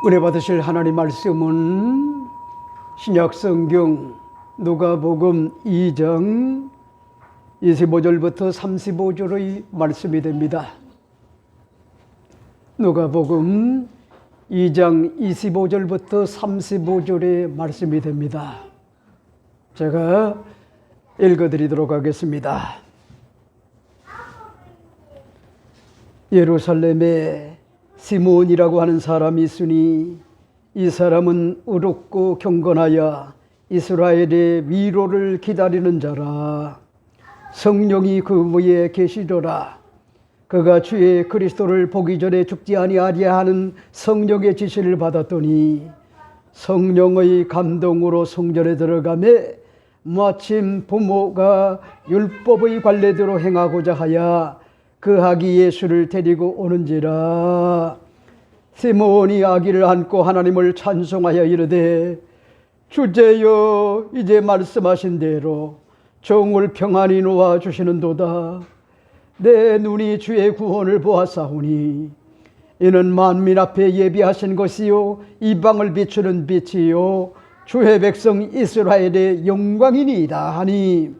은혜 받으실 하나님 말씀은 신약성경 누가복음 2장 25절부터 35절의 말씀이 됩니다. 누가복음 2장 25절부터 35절의 말씀이 됩니다. 제가 읽어드리도록 하겠습니다. 예루살렘에 시므온이라고 하는 사람이 있으니 이 사람은 의롭고 경건하여 이스라엘의 위로를 기다리는 자라. 성령이 그 위에 계시더라. 그가 주의 그리스도를 보기 전에 죽지 아니하리라 하는 성령의 지시를 받았더니 성령의 감동으로 성전에 들어가매 마침 부모가 율법의 관례대로 행하고자 하여 그 아기 예수를 데리고 오는지라. 시므온이 아기를 안고 하나님을 찬송하여 이르되 주제여 이제 말씀하신 대로 종을 평안히 놓아 주시는도다. 내 눈이 주의 구원을 보았사오니 이는 만민 앞에 예비하신 것이요 이방을 비추는 빛이요 주의 백성 이스라엘의 영광이니이다 하니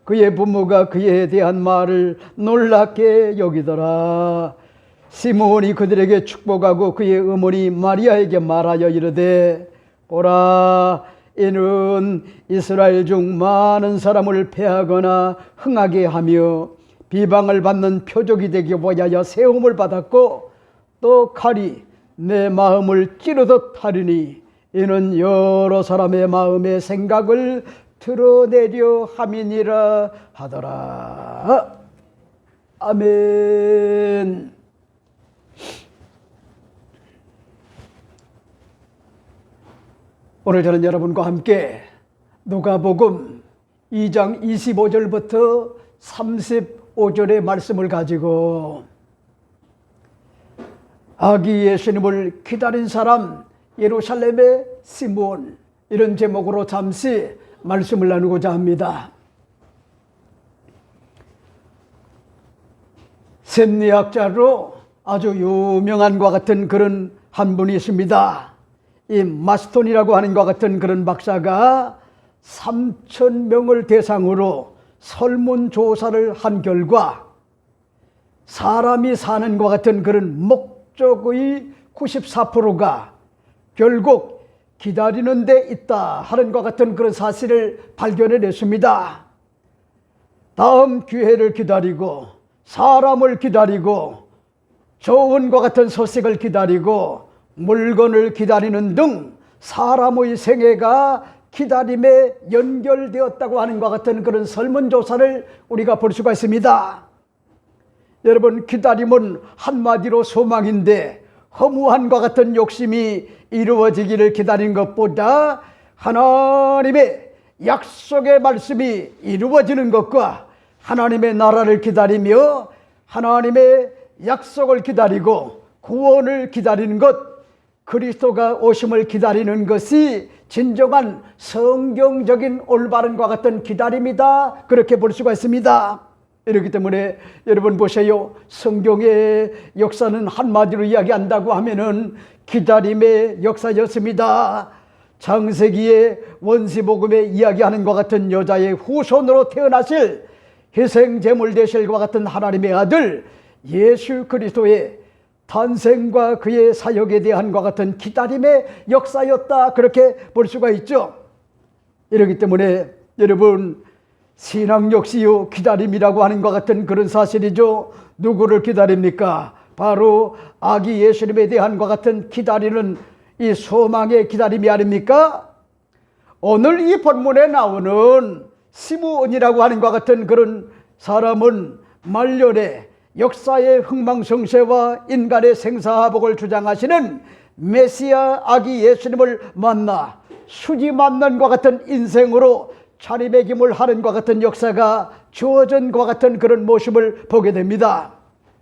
그의 부모가 그에 대한 말을 놀랍게 여기더라. 시므온이 그들에게 축복하고 그의 어머니 마리아에게 말하여 이르되 보라 이는 이스라엘 중 많은 사람을 패하거나 흥하게 하며 비방을 받는 표적이 되기 위하여 세움을 받았고 또 칼이 내 마음을 찌르듯 하리니 이는 여러 사람의 마음의 생각을 드러내려 함이니라 하더라. 아멘. 오늘 저는 여러분과 함께 누가복음 2장 25절부터 35절의 말씀을 가지고 아기 예수님을 기다린 사람 예루살렘의 시므온 이런 제목으로 잠시 말씀을 나누고자 합니다. 심리학자로 아주 유명한 것 같은 그런 한 분이 있습니다. 이 마스톤이라고 하는 것 같은 그런 박사가 3,000명을 대상으로 설문조사를 한 결과 사람이 사는 것 같은 그런 목적의 94%가 결국 기다리는 데 있다 하는 것 같은 그런 사실을 발견해냈습니다. 다음 기회를 기다리고 사람을 기다리고 좋은 것 같은 소식을 기다리고 물건을 기다리는 등 사람의 생애가 기다림에 연결되었다고 하는 것 같은 그런 설문조사를 우리가 볼 수가 있습니다. 여러분, 기다림은 한마디로 소망인데 허무한 것 같은 욕심이 이루어지기를 기다린 것보다 하나님의 약속의 말씀이 이루어지는 것과 하나님의 나라를 기다리며 하나님의 약속을 기다리고 구원을 기다리는 것, 그리스도가 오심을 기다리는 것이 진정한 성경적인 올바른과 같은 기다림이다, 그렇게 볼 수가 있습니다. 이렇기 때문에 여러분 보세요. 성경의 역사는 한마디로 이야기한다고 하면은 기다림의 역사였습니다. 창세기의 원시복음에 이야기하는 것 같은 여자의 후손으로 태어나실 희생제물 되실 것 같은 하나님의 아들 예수 그리스도의 탄생과 그의 사역에 대한 것 같은 기다림의 역사였다, 그렇게 볼 수가 있죠. 이렇기 때문에 여러분, 신앙 역시요 기다림이라고 하는 것 같은 그런 사실이죠. 누구를 기다립니까? 바로 아기 예수님에 대한 것 같은 기다리는 이 소망의 기다림이 아닙니까? 오늘 이 본문에 나오는 시므온이라고 하는 것 같은 그런 사람은 말년에 역사의 흥망성쇠와 인간의 생사화복을 주장하시는 메시아 아기 예수님을 만나 수지 만난 것 같은 인생으로 자리매김을 하는 것 같은 역사가 주어진 것 같은 그런 모습을 보게 됩니다.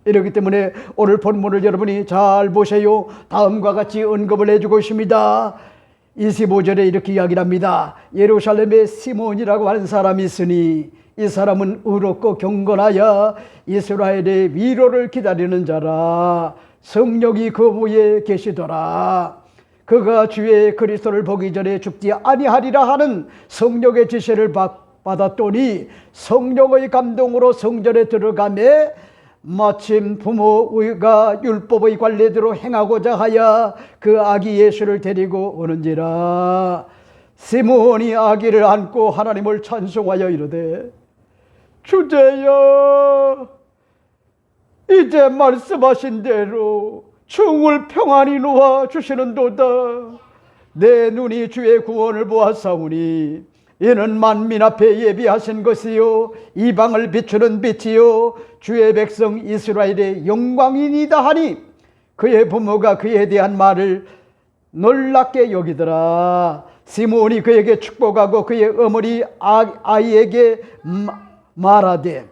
이렇기 때문에 오늘 본문을 여러분이 잘 보세요. 다음과 같이 언급을 해주고 있습니다. 25절에 이렇게 이야기를 합니다. 예루살렘에 시므온이라고 하는 사람이 있으니 이 사람은 의롭고 경건하여 이스라엘의 위로를 기다리는 자라. 성령이 그 위에 계시더라. 그가 주의 그리스도를 보기 전에 죽지 아니하리라 하는 성령의 지시를 받았더니 성령의 감동으로 성전에 들어가매 마침 부모가 율법의 관례대로 행하고자 하여 그 아기 예수를 데리고 오는지라. 시므온이 아기를 안고 하나님을 찬송하여 이르되 주제여 이제 말씀하신 대로 충을 평안히 놓아 주시는도다. 내 눈이 주의 구원을 보았사오니 이는 만민 앞에 예비하신 것이요 이방을 비추는 빛이요 주의 백성 이스라엘의 영광이니이다 하니 그의 부모가 그에 대한 말을 놀랍게 여기더라. 시므온이 그에게 축복하고 그의 어머니 아이에게 말하되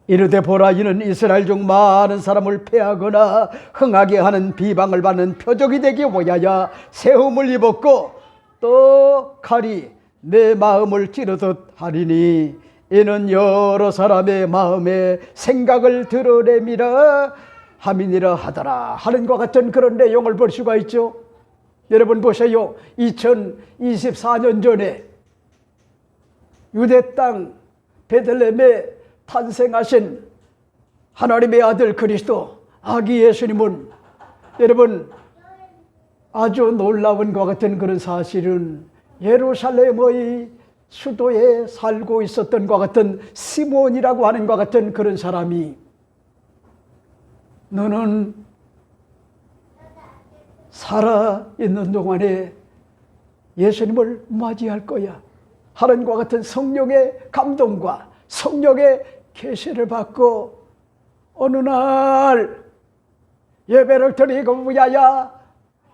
이르되 보라, 이는 이스라엘 중 많은 사람을 패하거나 흥하게 하는 비방을 받는 표적이 되기 위하여 세움을 입었고 또 칼이 내 마음을 찌르듯 하리니 이는 여러 사람의 마음에 생각을 드러내미라 함이니라 하더라 하는 것 같은 그런 내용을 볼 수가 있죠. 여러분 보세요. 2024년 전에 유대 땅 베들레헴에 탄생하신 하나님의 아들 그리스도 아기 예수님은 여러분 아주 놀라운 것 같은 그런 사실은 예루살렘의 수도에 살고 있었던 것 같은 시므온이라고 하는 것 같은 그런 사람이 너는 살아있는 동안에 예수님을 맞이할 거야 하는 것 같은 성령의 감동과 성령의 계시를 받고 어느 날 예배를 드리고 위하여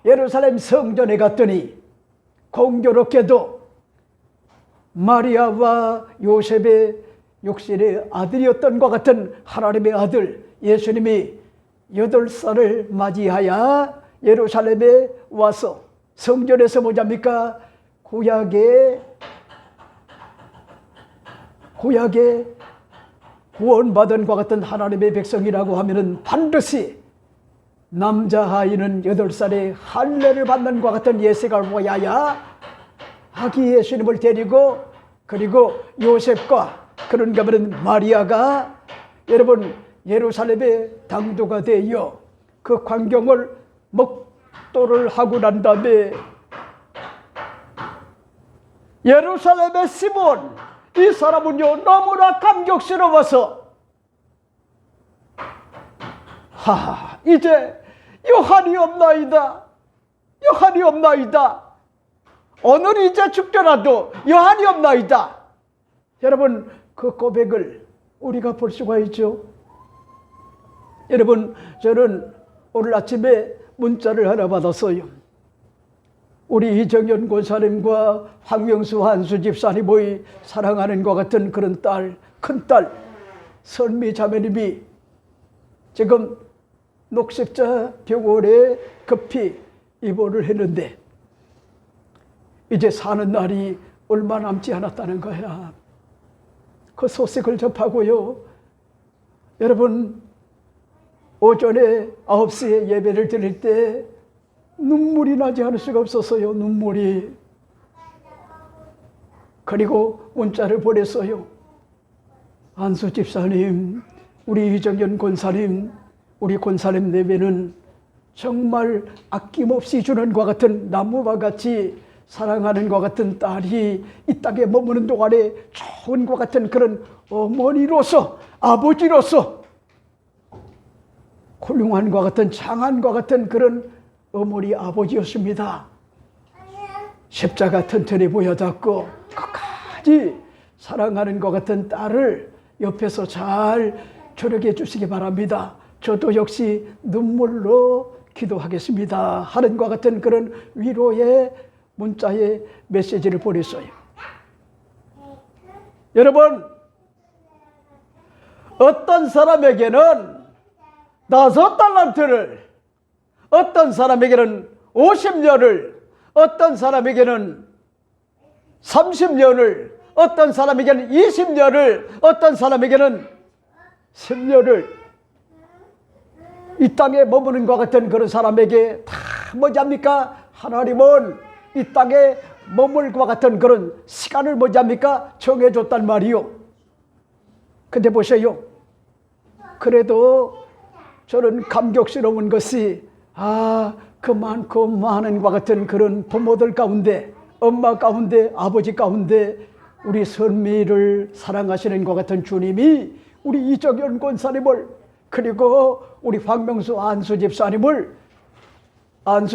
예루살렘 성전에 갔더니 공교롭게도 마리아와 요셉의 육신의 아들이었던 것 같은 하나님의 아들 예수님이 8살을 맞이하여 예루살렘에 와서 성전에서 뭐잡니까? 구약의 구원받은 것 같은 하나님의 백성이라고 하면은 반드시 남자 아이는 8살에 할례를 받는 것 같은 예식을 위하여 아기 예수님을 데리고 그리고 요셉과 그런가 하면 마리아가 여러분 예루살렘의 당도가 되어 그 광경을 목도를 하고 난 다음에 예루살렘의 시므온 이 사람은요 너무나 감격스러워서 이제 요한이 없나이다. 오늘 이제 죽더라도 요한이 없나이다. 여러분 그 고백을 우리가 볼 수가 있죠. 여러분 저는 오늘 아침에 문자를 하나 받았어요. 우리 이정현 권사님과 황명수 한수 집사님의 사랑하는 것 같은 그런 딸, 큰딸 선미 자매님이 지금 녹색자 병원에 급히 입원을 했는데 이제 사는 날이 얼마 남지 않았다는 거야. 그 소식을 접하고요. 여러분 오전에 9시에 예배를 드릴 때 눈물이 나지 않을 수가 없었어요. 눈물이. 그리고 문자를 보냈어요. 안수 집사님, 우리 이정현 권사님, 우리 권사님 내외는 정말 아낌없이 주는 것 같은 나무와 같이 사랑하는 것 같은 딸이 이 땅에 머무는 동안에 좋은 것 같은 그런 어머니로서 아버지로서 훌륭한 것 같은 장한 것 같은 그런 어머니 아버지였습니다. 십자가 튼튼히 보여졌고 끝까지 사랑하는 것 같은 딸을 옆에서 잘 조력해 주시기 바랍니다. 저도 역시 눈물로 기도하겠습니다 하는 것 같은 그런 위로의 문자의 메시지를 보냈어요. 여러분 어떤 사람에게는 5달란트를, 어떤 사람에게는 50년을, 어떤 사람에게는 30년을, 어떤 사람에게는 20년을, 어떤 사람에게는 10년을 이 땅에 머무는 것 같은 그런 사람에게 다 뭐합니까? 하나님은 이 땅에 머물과 같은 그런 시간을 뭐합니까? 정해줬단 말이요. 근데 보세요. 그래도 저는 감격스러운 것이 그 많고 많은과 같은 그런 부모들 가운데, 엄마 가운데, 아버지 가운데 우리 선미를 사랑하시는 것 같은 주님이 우리 이정현 권사님을, 그리고 우리 박명수 안수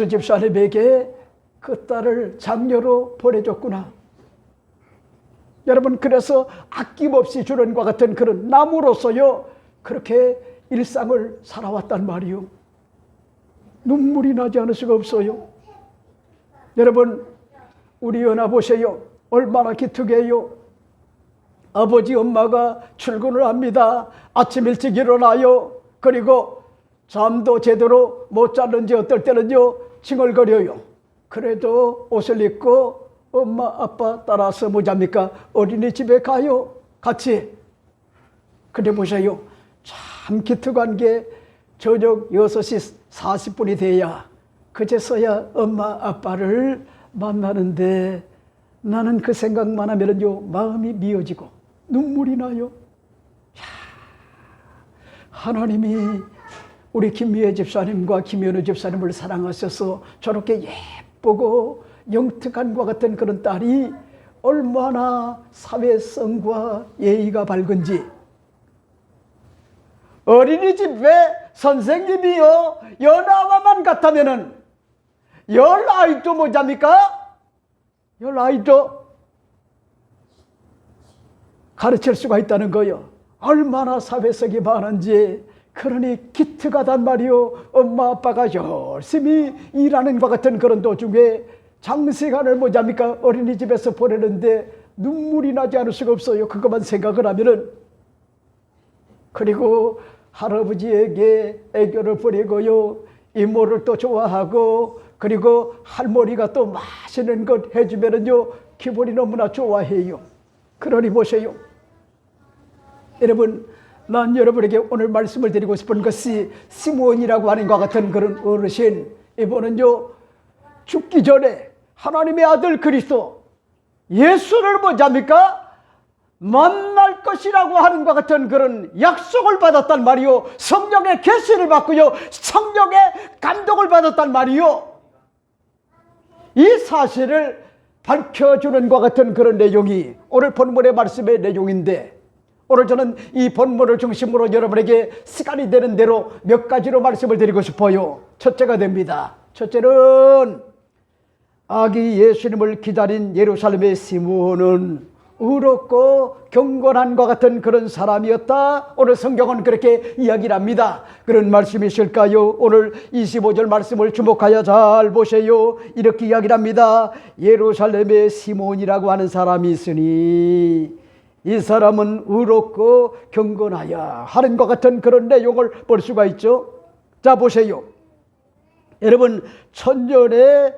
집사님에게 그 딸을 장녀로 보내줬구나. 여러분, 그래서 아낌없이 주는 것 같은 그런 나무로서요 그렇게 일상을 살아왔단 말이요. 눈물이 나지 않을 수가 없어요. 여러분, 우리 연아 보세요. 얼마나 기특해요. 아버지 엄마가 출근을 합니다. 아침 일찍 일어나요. 그리고 잠도 제대로 못 자는지 어떨 때는요 칭얼거려요. 그래도 옷을 입고 엄마 아빠 따라서 뭐합니까? 어린이집에 가요. 같이. 근데 보세요. 참 기특한 게 저녁 6시 40분이 돼야 그제서야 엄마 아빠를 만나는데, 나는 그 생각만 하면요 마음이 미어지고 눈물이 나요. 하나님이 우리 김미애 집사님과 김현우 집사님을 사랑하셔서 저렇게 예쁘고 영특한과 같은 그런 딸이 얼마나 사회성과 예의가 밝은지. 어린이집에 선생님이요 연하와만 같다면은 열 아이도 뭐합니까? 열 아이도 가르칠 수가 있다는 거요. 얼마나 사회성이 많은지. 그러니 기특하단 말이요. 엄마 아빠가 열심히 일하는 것 같은 그런 도중에 장시간을 뭐합니까? 어린이집에서 보내는데 눈물이 나지 않을 수가 없어요. 그것만 생각을 하면은. 그리고 할아버지에게 애교를 부리고요, 이모를 또 좋아하고, 그리고 할머니가 또 맛있는 것 해주면은요 기분이 너무나 좋아해요. 그러니 보세요. 여러분, 난 여러분에게 오늘 말씀을 드리고 싶은 것이 시므온이라고 하는 것 같은 그런 어르신, 이분은요 죽기 전에 하나님의 아들 그리스도 예수를 뭐합니까? 만날 것이라고 하는 것 같은 그런 약속을 받았단 말이요. 성령의 계시를 받고요, 성령의 감동을 받았단 말이요. 이 사실을 밝혀주는 것 같은 그런 내용이 오늘 본문의 말씀의 내용인데, 오늘 저는 이 본문을 중심으로 여러분에게 시간이 되는 대로 몇 가지로 말씀을 드리고 싶어요. 첫째가 됩니다. 첫째는 아기 예수님을 기다린 예루살렘의 시므온은 의롭고 경건한 것 같은 그런 사람이었다. 오늘 성경은 그렇게 이야기를 합니다. 그런 말씀이실까요? 오늘 25절 말씀을 주목하여 잘 보세요. 이렇게 이야기를 합니다. 예루살렘에 시므온이라고 하는 사람이 있으니 이 사람은 의롭고 경건하여 하는 것 같은 그런 내용을 볼 수가 있죠. 자, 보세요. 여러분, 천년에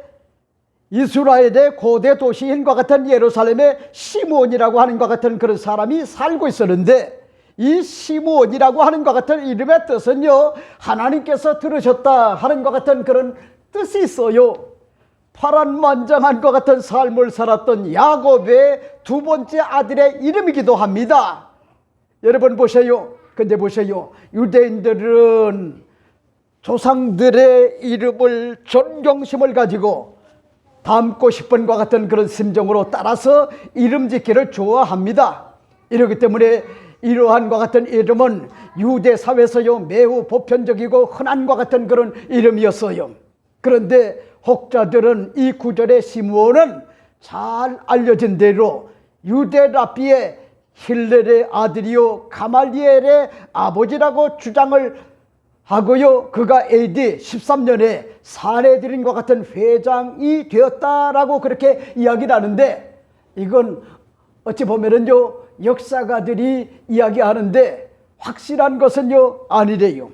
이스라엘의 고대 도시인과 같은 예루살렘에 시므온이라고 하는 것 같은 그런 사람이 살고 있었는데, 이 시므온이라고 하는 것 같은 이름의 뜻은요 하나님께서 들으셨다 하는 것 같은 그런 뜻이 있어요. 파란만장한 것 같은 삶을 살았던 야곱의 두 번째 아들의 이름이기도 합니다. 여러분 보세요. 근데 보세요. 유대인들은 조상들의 이름을 존경심을 가지고 닮고 싶은 것 같은 그런 심정으로 따라서 이름 짓기를 좋아합니다. 이렇기 때문에 이러한 것 같은 이름은 유대 사회에서요 매우 보편적이고 흔한 것 같은 그런 이름이었어요. 그런데 혹자들은 이 구절의 시므온은 잘 알려진 대로 유대 랍비의 힐렐의 아들이요 가말리엘의 아버지라고 주장을 하고요, 그가 AD 13년에 사내들인과 같은 회장이 되었다라고 그렇게 이야기를 하는데, 이건 어찌 보면은요 역사가들이 이야기하는데 확실한 것은요 아니래요.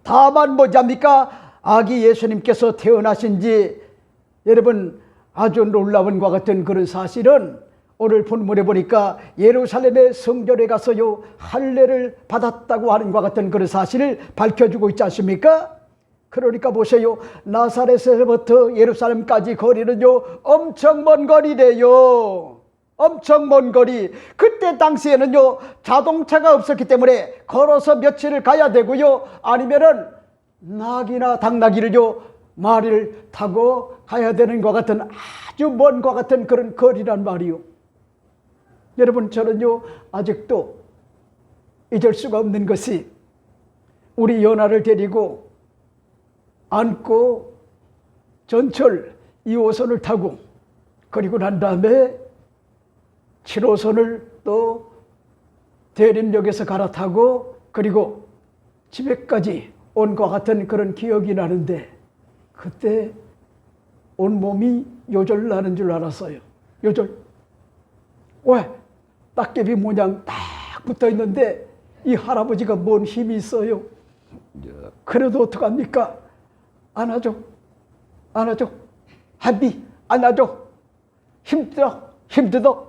다만 뭐합니까? 아기 예수님께서 태어나신 지 여러분 아주 놀라운 것 같은 그런 사실은 오늘 본문에 보니까 예루살렘의 성전에 가서요 할례를 받았다고 하는 것 같은 그런 사실을 밝혀주고 있지 않습니까? 그러니까 보세요. 나사렛에서부터 예루살렘까지 거리는요 엄청 먼 거리래요. 엄청 먼 거리. 그때 당시에는요 자동차가 없었기 때문에 걸어서 며칠을 가야 되고요, 아니면은 낙이나 당나귀를요 말을 타고 가야 되는 것 같은 아주 먼 것 같은 그런 거리란 말이요. 여러분, 저는요 아직도 잊을 수가 없는 것이, 우리 연하를 데리고 안고 전철 2호선을 타고, 그리고 난 다음에 7호선을 또 대림역에서 갈아타고, 그리고 집에까지 온 것 같은 그런 기억이 나는데, 그때 온몸이 요절 나는 줄 알았어요. 요절. 왜? 딱개비 모양 딱 붙어 있는데 이 할아버지가 뭔 힘이 있어요. 그래도 어떡합니까? 안아줘, 안아줘, 한비 안아줘, 힘들어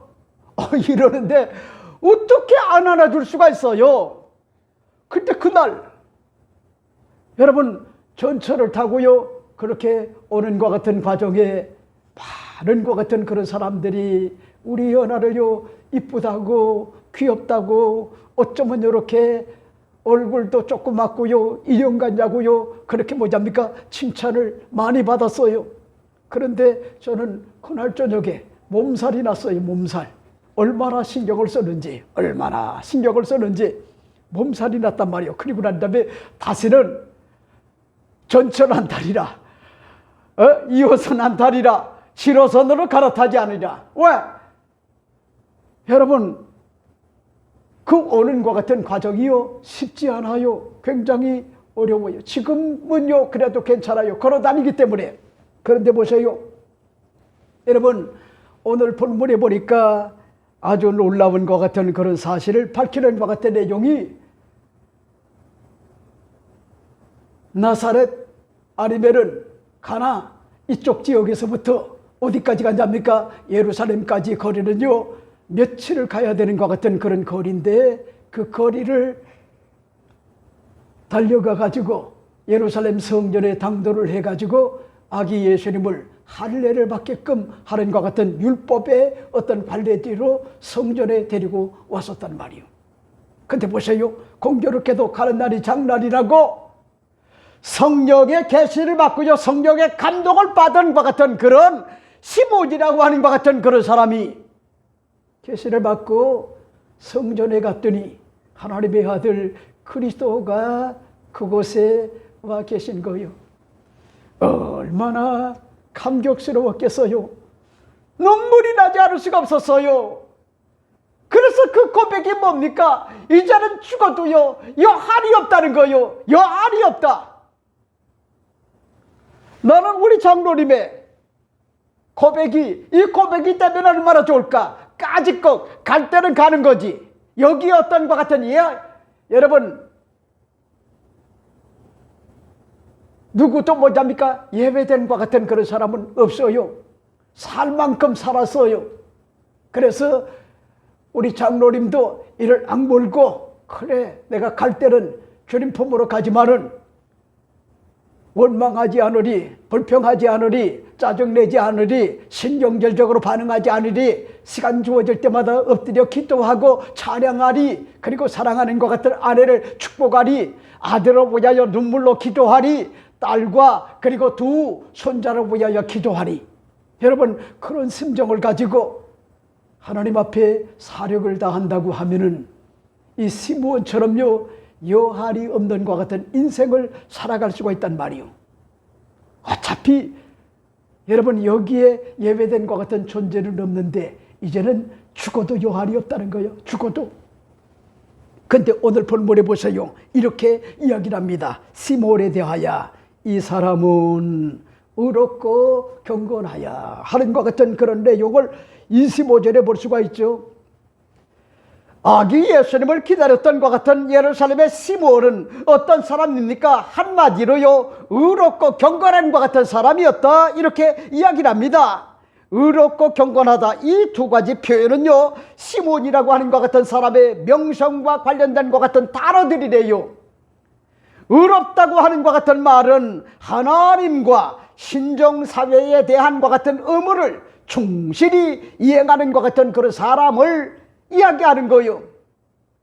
이러는데 어떻게 안 안아줄 수가 있어요? 근데 그날 여러분, 전철을 타고요 그렇게 오는 것 같은 과정에 많은 것 같은 그런 사람들이 우리 연하를요 이쁘다고 귀엽다고, 어쩌면 이렇게 얼굴도 조그맣고요 인형 같냐고요, 그렇게 뭐잡니까 칭찬을 많이 받았어요. 그런데 저는 그날 저녁에 몸살이 났어요. 몸살. 얼마나 신경을 썼는지 몸살이 났단 말이에요. 그리고 난 다음에 다시는 전철 안 타리라, 2호선 안 타리라, 7호선으로 갈아타지 않으리라. 왜? 여러분, 그 오는 것 같은 과정이요 쉽지 않아요. 굉장히 어려워요. 지금은요 그래도 괜찮아요. 걸어 다니기 때문에. 그런데 보세요, 여러분, 오늘 본문에 보니까 아주 놀라운 것 같은 그런 사실을 밝히는 것 같은 내용이, 나사렛 아니면은 가나 이쪽 지역에서부터 어디까지 간답니까? 예루살렘까지 거리는요 며칠을 가야 되는 것 같은 그런 거리인데, 그 거리를 달려가 가지고 예루살렘 성전에 당도를 해 가지고 아기 예수님을 할례를 받게끔 하는 것 같은 율법의 어떤 관례대로 성전에 데리고 왔었단 말이에요. 근데 보세요, 공교롭게도 가는 날이 장날이라고 성령의 계시를 받고요 성령의 감동을 받은 것 같은 그런 시몬이라고 하는 것 같은 그런 사람이 계시를 받고 성전에 갔더니 하나님의 아들 그리스도가 그곳에 와 계신 거예요. 얼마나 감격스러웠겠어요. 눈물이 나지 않을 수가 없었어요. 그래서 그 고백이 뭡니까? 이제는 죽어도요 여한이 없다는 거예요. 여한이 없다. 나는 우리 장로님의 고백이, 이 고백이 때문에 얼마나 좋을까? 까짓것 갈 때는 가는 거지. 여기 어떤 것 같은 여러분, 누구도 뭐잡니까? 예배된 것 같은 그런 사람은 없어요. 살 만큼 살았어요. 그래서 우리 장로님도 이를 악물고, 그래 내가 갈 때는 주님 품으로 가지만은 원망하지 않으리, 불평하지 않으리, 짜증내지 않으리, 신경절적으로 반응하지 않으리, 시간 주어질 때마다 엎드려 기도하고 찬양하리, 그리고 사랑하는 것 같은 아내를 축복하리, 아들을 위하여 눈물로 기도하리, 딸과 그리고 두 손자를 위하여 기도하리. 여러분, 그런 심정을 가지고 하나님 앞에 사력을 다한다고 하면은 이 시므온처럼요 여한이 없는 것 같은 인생을 살아갈 수가 있단 말이요. 어차피 여러분 여기에 예외된 것 같은 존재는 없는데 이제는 죽어도 여한이 없다는 거예요. 죽어도. 근데 오늘 본문에 보세요. 이렇게 이야기를 합니다. 시므온에 대하여 이 사람은 의롭고 경건하여 하는 것 같은 그런 내용을 25절에 볼 수가 있죠. 아기 예수님을 기다렸던 것 같은 예루살렘의 시므온은 어떤 사람입니까? 한마디로요 의롭고 경건한 것 같은 사람이었다, 이렇게 이야기를 합니다. 의롭고 경건하다, 이 두 가지 표현은요 시므온이라고 하는 것 같은 사람의 명성과 관련된 것 같은 단어들이래요. 의롭다고 하는 것 같은 말은 하나님과 신정사회에 대한 것 같은 의무를 충실히 이행하는 것 같은 그런 사람을 이야기하는 거예요.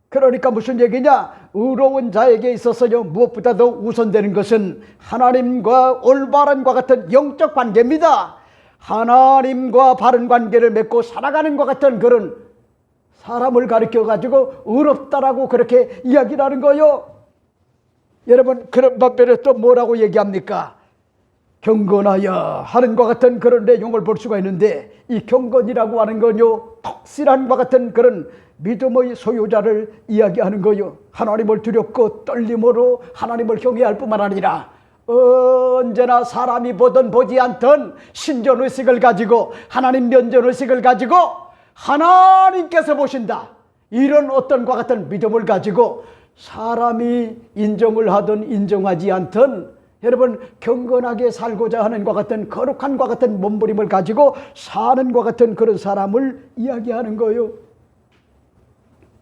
그러니까 무슨 얘기냐? 의로운 자에게 있어서요, 무엇보다도 우선되는 것은 하나님과 올바른 것 같은 영적 관계입니다. 하나님과 바른 관계를 맺고 살아가는 것 같은 그런 사람을 가르쳐가지고 의롭다라고 그렇게 이야기를 하는 거예요. 여러분, 그런 반면에 또 뭐라고 얘기합니까? 경건하여 하는 것 같은 그런 내용을 볼 수가 있는데, 이 경건이라고 하는 건요, 확실한 것 같은 그런 믿음의 소유자를 이야기하는 거요. 하나님을 두렵고 떨림으로 하나님을 경외할 뿐만 아니라 언제나 사람이 보든 보지 않던 신전의식을 가지고, 하나님 면전의식을 가지고 하나님께서 보신다, 이런 어떤 것 같은 믿음을 가지고 사람이 인정을 하든 인정하지 않든 여러분 경건하게 살고자 하는 것 같은 거룩한 것 같은 몸부림을 가지고 사는 것 같은 그런 사람을 이야기하는 거예요.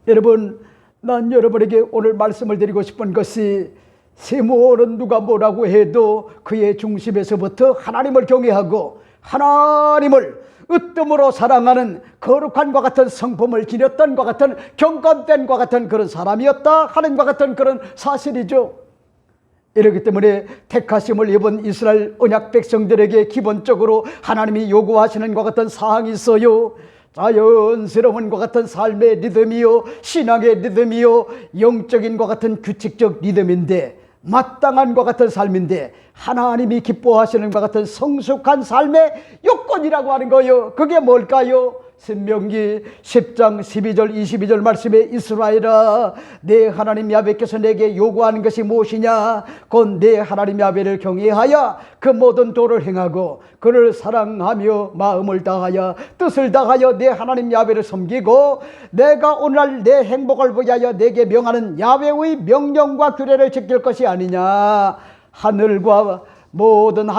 여러분, 난 여러분에게 오늘 말씀을 드리고 싶은 것이, 세모는 누가 뭐라고 해도 그의 중심에서부터 하나님을 경외하고 하나님을 으뜸으로 사랑하는 거룩한 것 같은 성품을 지녔던 것 같은 경건된 것 같은 그런 사람이었다 하는 것 같은 그런 사실이죠. 이렇기 때문에 택하심을 입은 이스라엘 언약 백성들에게 기본적으로 하나님이 요구하시는 것 같은 사항이 있어요. 자연스러운 것 같은 삶의 리듬이요, 신앙의 리듬이요, 영적인 것 같은 규칙적 리듬인데, 마땅한 것 같은 삶인데, 하나님이 기뻐하시는 것 같은 성숙한 삶의 요건이라고 하는 거예요. 그게 뭘까요? 신명기 10장 12절 22절 말씀에, 이스라엘아, 내 하나님 야훼께서 내게 요구하는 것이 무엇이냐? 곧 내 하나님 야훼를 경외하여 그 모든 도를 행하고 그를 사랑하며 마음을 다하여 뜻을 다하여 내 하나님 야훼를 섬기고, 내가 오늘날 내 행복을 위하여 내게 명하는 야훼의 명령과 규례를 지킬 것이 아니냐? 하늘과 모든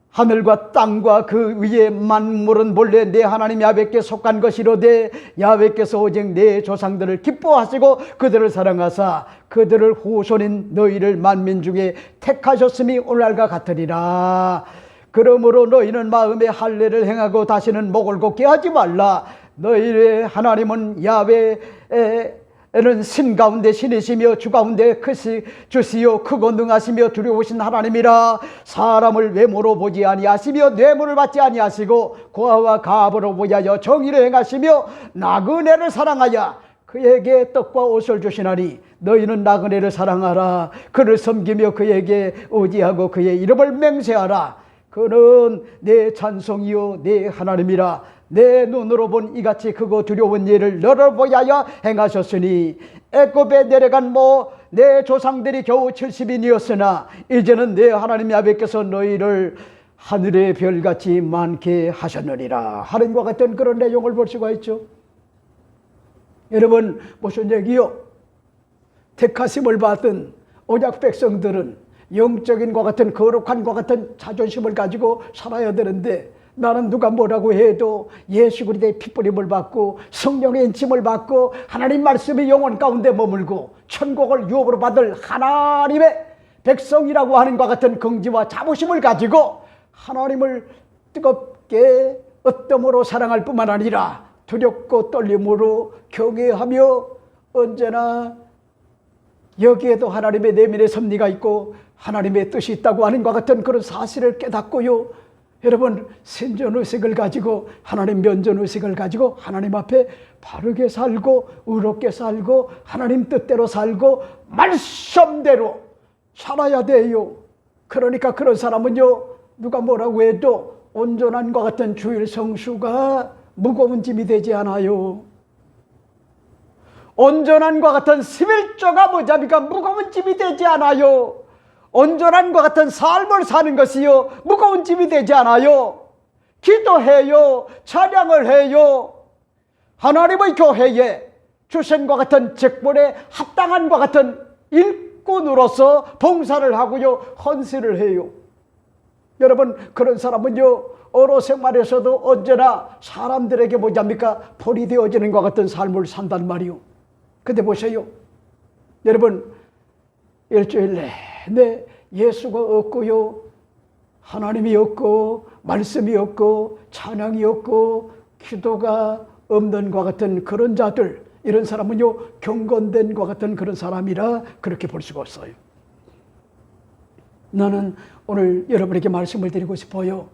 하늘과 땅과 그 위에 만물은 본래 내 하나님 야훼께 속한 것이로되, 야훼께서 오직 내 조상들을 기뻐하시고 그들을 사랑하사 그들을 후손인 너희를 만민 중에 택하셨음이 오늘날과 같으리라. 그러므로 너희는 마음에 할례를 행하고 다시는 목을 곱게 하지 말라. 너희의 하나님은 야훼 는 신 가운데 신이시며 주 가운데 주시요 크고 능하시며 두려우신 하나님이라. 사람을 외모로 보지 아니하시며 뇌물을 받지 아니하시고 고아와 가부로 보하여 정의를 행하시며 나그네를 사랑하여 그에게 떡과 옷을 주시나니, 너희는 나그네를 사랑하라. 그를 섬기며 그에게 의지하고 그의 이름을 맹세하라. 그는 내 찬송이요 내 하나님이라. 내 눈으로 본 이같이 크고 두려운 일을 너를 보하여 행하셨으니, 애굽에 내려간 내 조상들이 겨우 70인이었으나 이제는 내 하나님 야훼께서 너희를 하늘의 별같이 많게 하셨느니라 하는 것 같은 그런 내용을 볼 수가 있죠. 여러분, 무슨 얘기요? 택하심을 받은 언약 백성들은 영적인 것 같은 거룩한 것 같은 자존심을 가지고 살아야 되는데, 나는 누가 뭐라고 해도 예수 그리스도의 핏부림을 받고 성령의 인침을 받고 하나님 말씀이 영혼 가운데 머물고 천국을 유업으로 받을 하나님의 백성이라고 하는 것 같은 긍지와 자부심을 가지고 하나님을 뜨겁게 으뜸으로 사랑할 뿐만 아니라 두렵고 떨림으로 경외하며 언제나 여기에도 하나님의 내면의 섭리가 있고 하나님의 뜻이 있다고 하는 것 같은 그런 사실을 깨닫고요, 여러분 신전의식을 가지고 하나님 면전의식을 가지고 하나님 앞에 바르게 살고 의롭게 살고 하나님 뜻대로 살고 말씀대로 살아야 돼요. 그러니까 그런 사람은요, 누가 뭐라고 해도 온전한 것 같은 주일 성수가 무거운 짐이 되지 않아요. 온전한 것 같은 11조가 뭐냐니까 무거운 짐이 되지 않아요. 온전한 것 같은 삶을 사는 것이요 무거운 짐이 되지 않아요. 기도해요, 찬양을 해요, 하나님의 교회에 주신 것 같은 직분에 합당한 것 같은 일꾼으로서 봉사를 하고요 헌신을 해요. 여러분, 그런 사람은요 어로 생활에서도 언제나 사람들에게 뭐냐니까 본이 되어지는 것 같은 삶을 산단 말이요. 근데 보세요, 여러분, 일주일 내내 예수가 없고요, 하나님이 없고, 말씀이 없고, 찬양이 없고, 기도가 없는 것 같은 그런 자들, 이런 사람은요 경건된 것 같은 그런 사람이라 그렇게 볼 수가 없어요. 나는 오늘 여러분에게 말씀을 드리고 싶어요.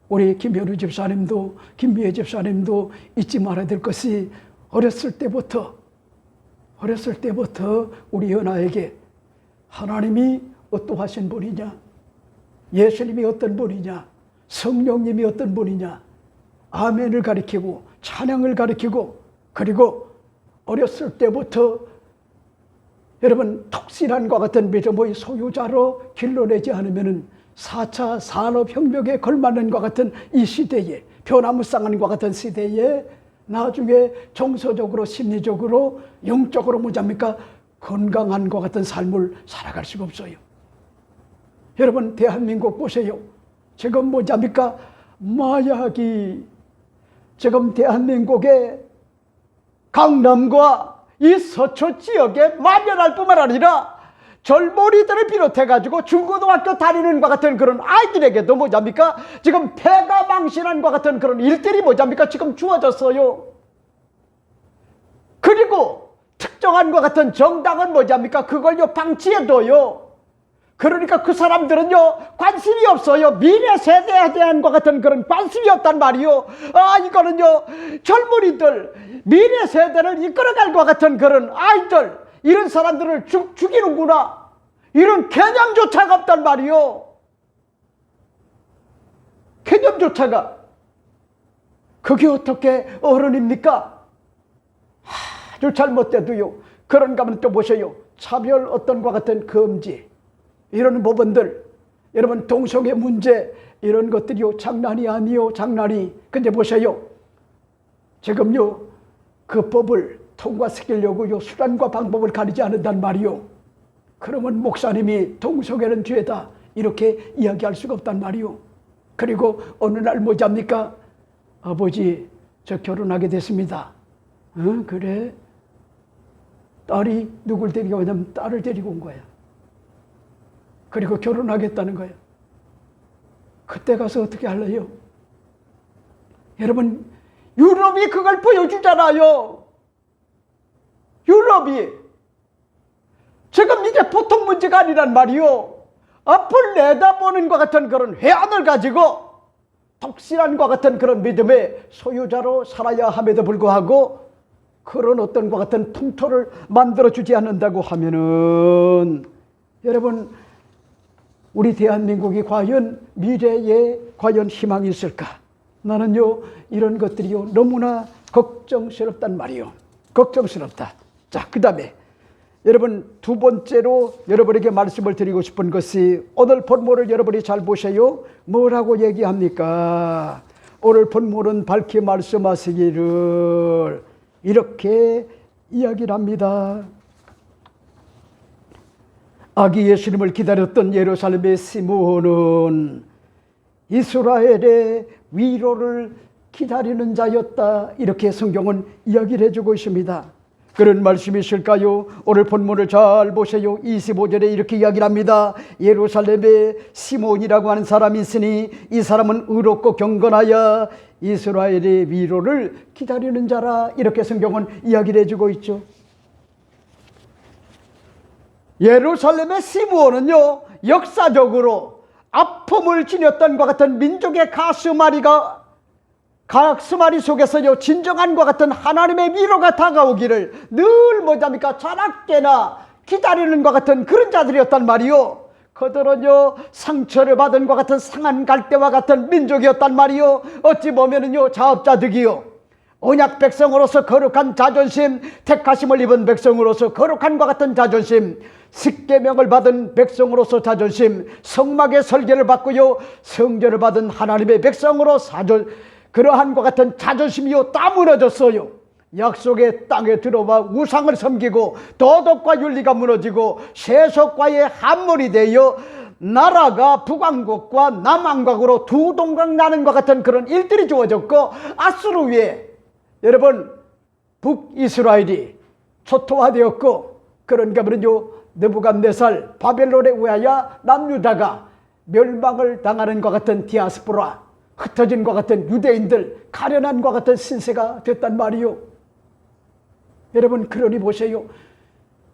우리 김현우 집사님도 김미애 집사님도 잊지 말아야 될 것이, 어렸을 때부터 우리 연아에게 하나님이 어떠하신 분이냐, 예수님이 어떤 분이냐, 성령님이 어떤 분이냐, 아멘을 가리키고 찬양을 가리키고, 그리고 어렸을 때부터 여러분 톡신한과 같은 믿음의 소유자로 길러내지 않으면 4차 산업혁명에 걸맞는 것 같은 이 시대에, 변화무쌍한 것 같은 시대에 나중에 정서적으로, 심리적으로, 영적으로 뭐잡니까? 건강한 것 같은 삶을 살아갈 수가 없어요. 여러분 대한민국 보세요. 지금 뭐잡니까? 마약이 지금 대한민국의 강남과 이 서초 지역에 만연할 뿐만 아니라 젊은이들을 비롯해가지고 중고등학교 다니는 것 같은 그런 아이들에게도 뭐잡니까? 지금 폐가 망신한 것 같은 그런 일들이 뭐잡니까? 지금 주어졌어요. 그리고 특정한 것 같은 정당은 뭐잡니까? 그걸요 방치해둬요. 그러니까 그 사람들은요 관심이 없어요. 미래 세대에 대한 것 같은 그런 관심이 없단 말이요. 이거는요 젊은이들, 미래 세대를 이끌어갈 것 같은 그런 아이들, 이런 사람들을 죽이는구나, 이런 개념조차가 없단 말이요. 개념조차가. 그게 어떻게 어른입니까? 아주 잘못돼도요. 그런가 하면 또 보세요. 차별 어떤 것 같은 금지, 이런 부분들, 여러분 동성애 문제, 이런 것들이요 장난이 아니요, 장난이. 근데 보세요, 지금요 그 법을 통과시키려고요 수단과 방법을 가리지 않는단 말이요. 그러면 목사님이 동성애는 죄다 이렇게 이야기할 수가 없단 말이요. 그리고 어느 날 뭐잡니까? 아버지 저 결혼하게 됐습니다. 그래? 딸이 누굴 데리고 오냐면 딸을 데리고 온 거야. 그리고 결혼하겠다는 거예요. 그때 가서 어떻게 할래요? 여러분 유럽이 그걸 보여주잖아요. 유럽이 지금 이제 보통 문제가 아니란 말이요. 앞을 내다보는 것 같은 그런 회한을 가지고 독실한과 같은 그런 믿음의 소유자로 살아야 함에도 불구하고 그런 어떤 것 같은 통토를 만들어주지 않는다고 하면은, 여러분 우리 대한민국이 과연 미래에 과연 희망이 있을까? 나는요 이런 것들이요 너무나 걱정스럽단 말이요. 걱정스럽다. 자, 그 다음에 여러분 두 번째로 여러분에게 말씀을 드리고 싶은 것이, 오늘 본문을 여러분이 잘 보세요. 뭐라고 얘기합니까? 오늘 본문은 밝히 말씀하시기를 이렇게 이야기를 합니다. 아기 예수님을 기다렸던 예루살렘의 시므온은 이스라엘의 위로를 기다리는 자였다. 이렇게 성경은 이야기를 해주고 있습니다. 그런 말씀이 있을까요? 오늘 본문을 잘 보세요. 25절에 이렇게 이야기를 합니다. 예루살렘에 시므온이라고 하는 사람이 있으니 이 사람은 의롭고 경건하여 이스라엘의 위로를 기다리는 자라. 이렇게 성경은 이야기를 해주고 있죠. 예루살렘의 시므온은요 역사적으로 아픔을 지녔던 것 같은 민족의 가스마리 속에서요 진정한 것 같은 하나님의 위로가 다가오기를 늘 뭐잡니까 자나깨나 기다리는 것 같은 그런 자들이었단 말이요. 그들은요 상처를 받은 것 같은 상한 갈대와 같은 민족이었단 말이요. 어찌 보면은요 자업자득이요, 언약 백성으로서 거룩한 자존심, 택하심을 입은 백성으로서 거룩한 것 같은 자존심, 십계명을 받은 백성으로서 자존심, 성막의 설계를 받고요 성전을 받은 하나님의 백성으로 그러한 것 같은 자존심이요 다 무너졌어요. 약속의 땅에 들어와 우상을 섬기고 도덕과 윤리가 무너지고 세속과의 함몰이 되어 나라가 북왕국과 남왕국으로 두 동강 나는 것 같은 그런 일들이 주어졌고, 아수르 위에 여러분 북이스라엘이 초토화되었고, 그런가 하면요 느부갓네살 바벨론에 의하여 남유다가 멸망을 당하는 것 같은 디아스포라, 흩어진 것 같은 유대인들, 가련한 것 같은 신세가 됐단 말이요. 여러분, 그러니 보세요.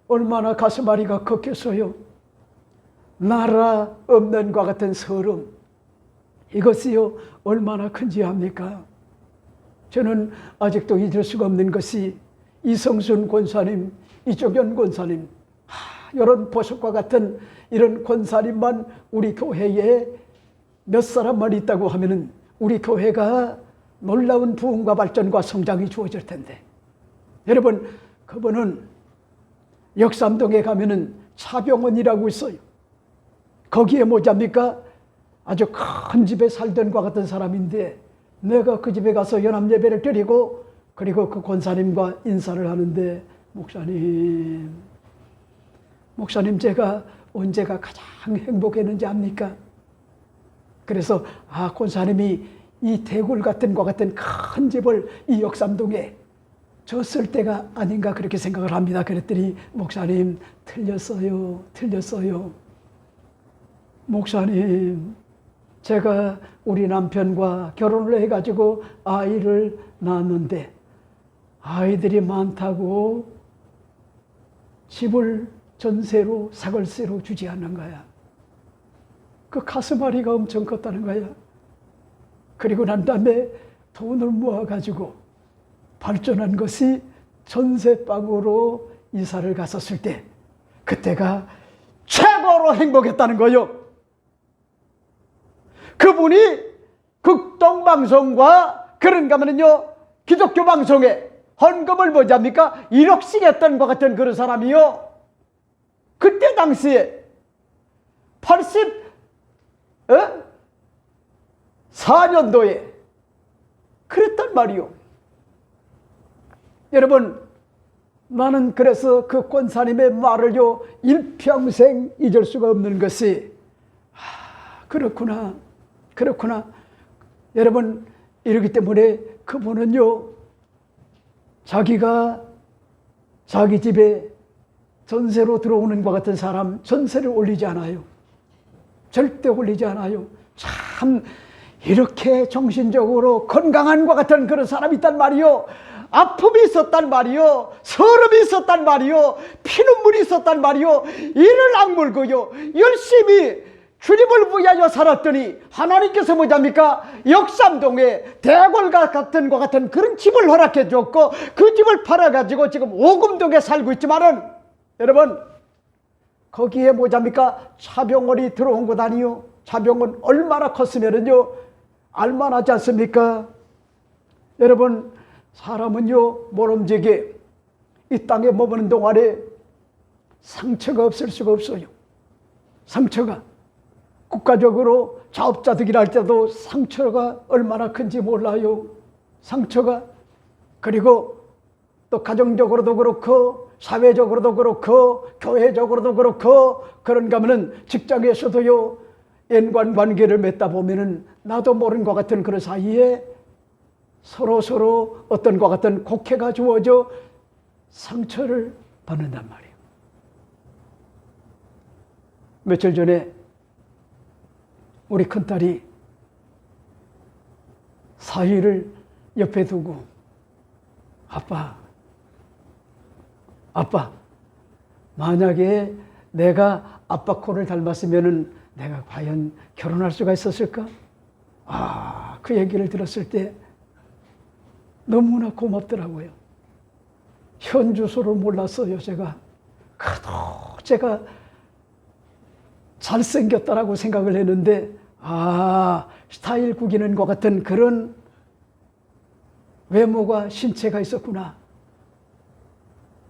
얼마나 가슴앓이가 컸겠어요. 나라 없는 것 같은 서름, 이것이요 얼마나 큰지 합니까? 저는 아직도 잊을 수가 없는 것이 이성순 권사님, 이종현 권사님, 이런 보석과 같은 이런 권사님만 우리 교회에 몇 사람만 있다고 하면은 우리 교회가 놀라운 부흥과 발전과 성장이 주어질 텐데, 여러분, 그분은 역삼동에 가면은 차병원이라고 있어요. 거기에 뭐잡니까? 아주 큰 집에 살던 것 같은 사람인데, 내가 그 집에 가서 연합 예배를 드리고 그리고 그 권사님과 인사를 하는데, 목사님 제가 언제가 가장 행복했는지 압니까? 그래서 권사님이 이 대굴 같은 것 같은 큰 집을 이 역삼동에 줬을 때가 아닌가 그렇게 생각을 합니다. 그랬더니 목사님 틀렸어요. 목사님, 제가 우리 남편과 결혼을 해가지고 아이를 낳았는데 아이들이 많다고 집을 전세로 사글세로 주지 않는 거야. 그 가슴앓이가 엄청 컸다는 거야. 그리고 난 다음에 돈을 모아가지고 발전한 것이 전세방으로 이사를 갔었을 때, 그때가 최고로 행복했다는 거요. 그분이 극동방송과 그런가 하면요 기독교 방송에 헌금을 뭐잡니까? 1억씩 했던 것 같은 그런 사람이요. 그때 당시에 84년도에 그랬단 말이요. 여러분, 나는 그래서 그 권사님의 말을요 일평생 잊을 수가 없는 것이, 그렇구나. 여러분, 이러기 때문에 그분은요 자기가 자기 집에 전세로 들어오는 것 같은 사람 전세를 올리지 않아요. 절대 올리지 않아요. 참 이렇게 정신적으로 건강한 것 같은 그런 사람이 있단 말이요. 아픔이 있었단 말이요. 서름이 있었단 말이요. 피눈물이 있었단 말이요. 이를 악물고요 열심히 주님을 위하여 살았더니 하나님께서 뭐잡니까? 역삼동에 대궐과 같은 것 같은 그런 집을 허락해 줬고, 그 집을 팔아가지고 지금 오금동에 살고 있지만은, 여러분, 거기에 뭐잡니까? 차병원이 들어온 것 아니요. 차병원 얼마나 컸으면은요 알만하지 않습니까? 여러분, 사람은요 모름지기 이 땅에 머무는 동안에 상처가 없을 수가 없어요. 상처가 국가적으로 자업자득이라 할 때도 상처가 얼마나 큰지 몰라요. 상처가. 그리고 또 가정적으로도 그렇고 사회적으로도 그렇고 교회적으로도 그렇고, 그런가 하면은 직장에서도요 연관관계를 맺다 보면은 나도 모르는 것 같은 그런 사이에 서로 어떤 것 같은 곡해가 주어져 상처를 받는단 말이에요. 며칠 전에 우리 큰딸이 사위를 옆에 두고 아빠, 만약에 내가 아빠 코를 닮았으면은 내가 과연 결혼할 수가 있었을까? 그 얘기를 들었을 때 너무나 고맙더라고요. 현 주소를 몰랐어요, 제가. 그래도 제가 잘생겼다라고 생각을 했는데, 스타일 구기는 것 같은 그런 외모가, 신체가 있었구나.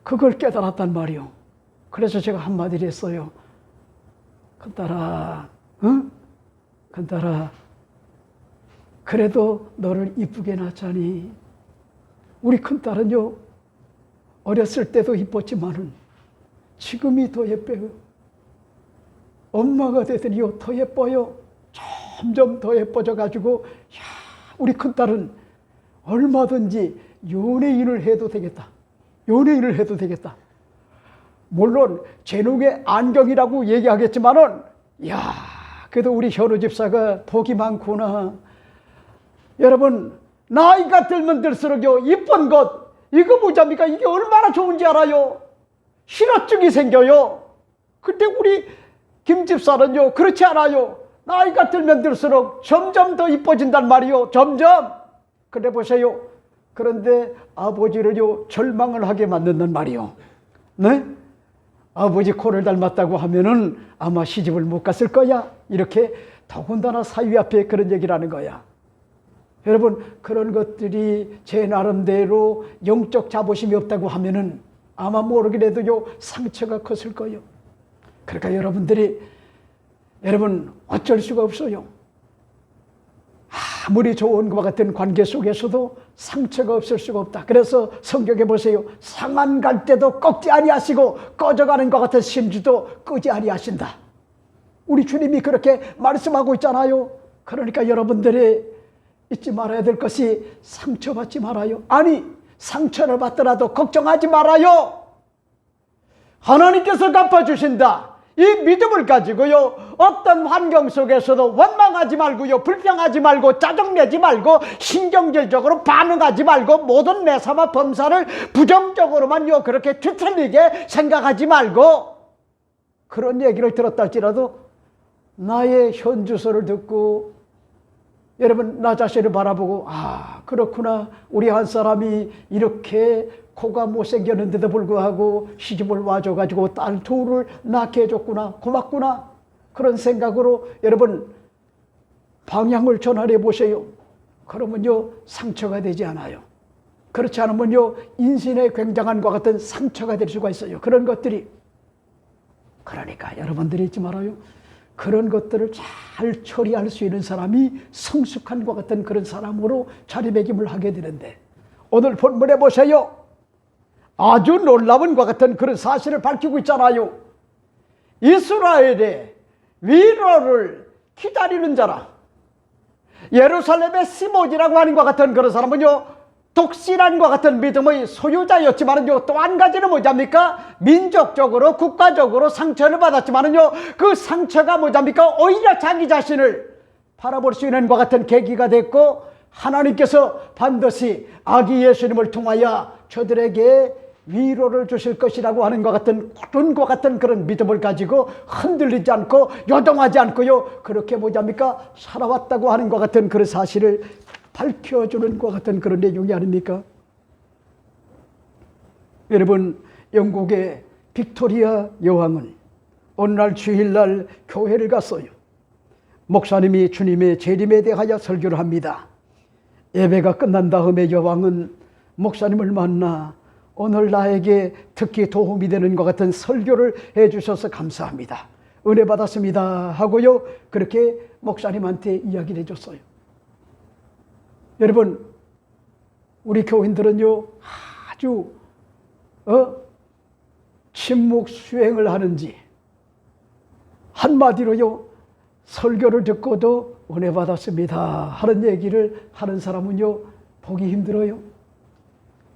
그걸 깨달았단 말이요. 그래서 제가 한마디를 했어요. 큰딸아, 응? 큰딸아, 그래도 너를 이쁘게 낳자니. 우리 큰딸은요, 어렸을 때도 이뻤지만은 지금이 더 예뻐요. 엄마가 되더니요, 더 예뻐요. 점점 더 예뻐져가지고, 우리 큰딸은 얼마든지 연예인을 해도 되겠다. 물론 재능의 안경이라고 얘기하겠지만은, 야, 그래도 우리 현우 집사가 복이 많구나. 여러분, 나이가 들면 들수록요, 이쁜 것, 이거 뭐잡니까? 이게 얼마나 좋은지 알아요? 신화증이 생겨요. 근데 우리 김 집사는요, 그렇지 않아요. 나이가 들면 들수록 점점 더 이뻐진단 말이요. 점점. 근데 보세요. 그런데 아버지를요, 절망을 하게 만든단 말이요. 네? 아버지 코를 닮았다고 하면은 아마 시집을 못 갔을 거야. 이렇게 더군다나 사위 앞에 그런 얘기를 하는 거야. 여러분, 그런 것들이 제 나름대로 영적 자부심이 없다고 하면은 아마 모르게라도요, 상처가 컸을 거예요. 그러니까 여러분 어쩔 수가 없어요. 아무리 좋은 것과 같은 관계 속에서도 상처가 없을 수가 없다. 그래서 성경에 보세요. 상한 갈 때도 꺾지 아니하시고 꺼져가는 것 같은 심주도 끄지 아니하신다. 우리 주님이 그렇게 말씀하고 있잖아요. 그러니까 여러분들이 잊지 말아야 될 것이 상처받지 말아요. 아니, 상처를 받더라도 걱정하지 말아요. 하나님께서 갚아주신다. 이 믿음을 가지고요, 어떤 환경 속에서도 원망하지 말고요, 불평하지 말고, 짜증내지 말고, 신경질적으로 반응하지 말고, 모든 매사와 범사를 부정적으로만요, 그렇게 뒤틀리게 생각하지 말고, 그런 얘기를 들었다 할지라도 나의 현주소를 듣고 여러분, 나 자신을 바라보고, 아, 그렇구나, 우리 한 사람이 이렇게 코가 못생겼는데도 불구하고 시집을 와줘가지고 딸 둘을 낳게 해줬구나, 고맙구나, 그런 생각으로 여러분 방향을 전환해 보세요. 그러면요, 상처가 되지 않아요. 그렇지 않으면요, 인신의 굉장한 것 같은 상처가 될 수가 있어요. 그런 것들이. 그러니까 여러분들이 잊지 말아요. 그런 것들을 잘 처리할 수 있는 사람이 성숙한 것 같은 그런 사람으로 자리매김을 하게 되는데, 오늘 본문에 보세요. 아주 놀라운 것 같은 그런 사실을 밝히고 있잖아요. 이스라엘의 위로를 기다리는 자라. 예루살렘의 시몬이라고 하는 것 같은 그런 사람은요, 독실한 것 같은 믿음의 소유자였지만은요, 또 한 가지는 뭐잡니까? 민족적으로, 국가적으로 상처를 받았지만은요, 그 상처가 뭐잡니까? 오히려 자기 자신을 바라볼 수 있는 것 같은 계기가 됐고, 하나님께서 반드시 아기 예수님을 통하여 저들에게 위로를 주실 것이라고 하는 것 같은, 그런 것 같은 그런 믿음을 가지고 흔들리지 않고 요동하지 않고요, 그렇게 뭐잡니까? 살아왔다고 하는 것 같은 그런 사실을 밝혀주는 것 같은 그런 내용이 아닙니까? 여러분, 영국의 빅토리아 여왕은 어느 날 주일날 교회를 갔어요. 목사님이 주님의 재림에 대하여 설교를 합니다. 예배가 끝난 다음에 여왕은 목사님을 만나 오늘 나에게 특히 도움이 되는 것 같은 설교를 해주셔서 감사합니다, 은혜 받았습니다 하고요, 그렇게 목사님한테 이야기를 해줬어요. 여러분, 우리 교인들은요, 아주 침묵 수행을 하는지, 한마디로요, 설교를 듣고도 은혜 받았습니다 하는 얘기를 하는 사람은요, 보기 힘들어요.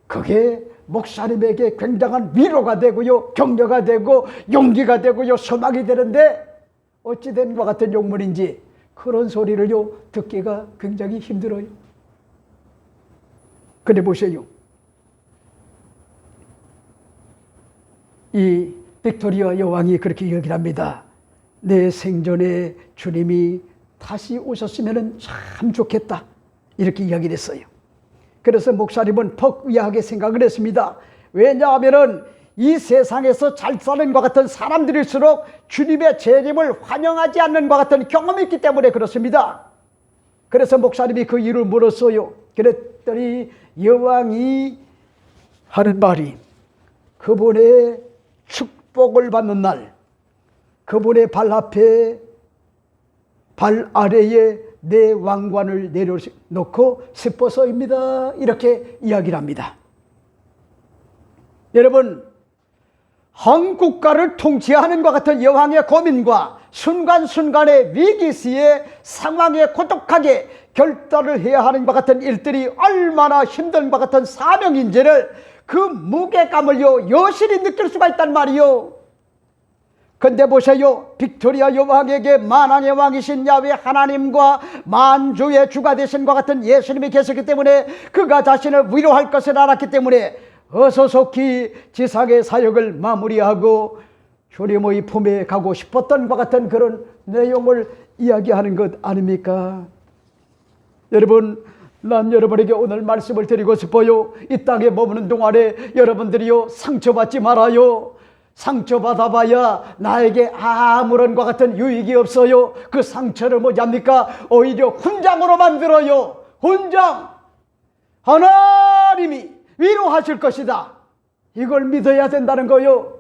그게 목사님에게 굉장한 위로가 되고요, 격려가 되고 용기가 되고요, 소망이 되는데 어찌 된 것 같은 용문인지 그런 소리를요, 듣기가 굉장히 힘들어요. 근데 보세요. 이 빅토리아 여왕이 그렇게 얘기를 합니다. 내 생전에 주님이 다시 오셨으면 참 좋겠다, 이렇게 이야기를 했어요. 그래서 목사님은 퍽 의아하게 생각을 했습니다. 왜냐하면 이 세상에서 잘 사는 것 같은 사람들일수록 주님의 재림을 환영하지 않는 것 같은 경험이 있기 때문에 그렇습니다. 그래서 목사님이 그 이유를 물었어요. 그랬더니 여왕이 하는 말이, 그분의 축복을 받는 날, 그분의 발 앞에, 발 아래에 내 왕관을 내려놓고 슬퍼서입니다, 이렇게 이야기를 합니다. 여러분, 한 국가를 통치하는 것 같은 여왕의 고민과 순간순간의 위기 시에 상황에 고독하게 결단을 해야 하는 것 같은 일들이 얼마나 힘든 것 같은 사명인지를 그 무게감을요 여실히 느낄 수가 있단 말이요. 근데 보세요, 빅토리아 여왕에게 만왕의 왕이신 야훼 하나님과 만주의 주가 되신 것 같은 예수님이 계셨기 때문에 그가 자신을 위로할 것을 알았기 때문에 어서 속히 지상의 사역을 마무리하고 주님의 품에 가고 싶었던 것 같은 그런 내용을 이야기하는 것 아닙니까? 여러분, 난 여러분에게 오늘 말씀을 드리고 싶어요. 이 땅에 머무는 동안에 여러분들이요 상처받지 말아요. 상처받아봐야 나에게 아무런 것 같은 유익이 없어요. 그 상처를 뭐합니까? 오히려 훈장으로 만들어요. 훈장! 하나님이 위로하실 것이다. 이걸 믿어야 된다는 거요.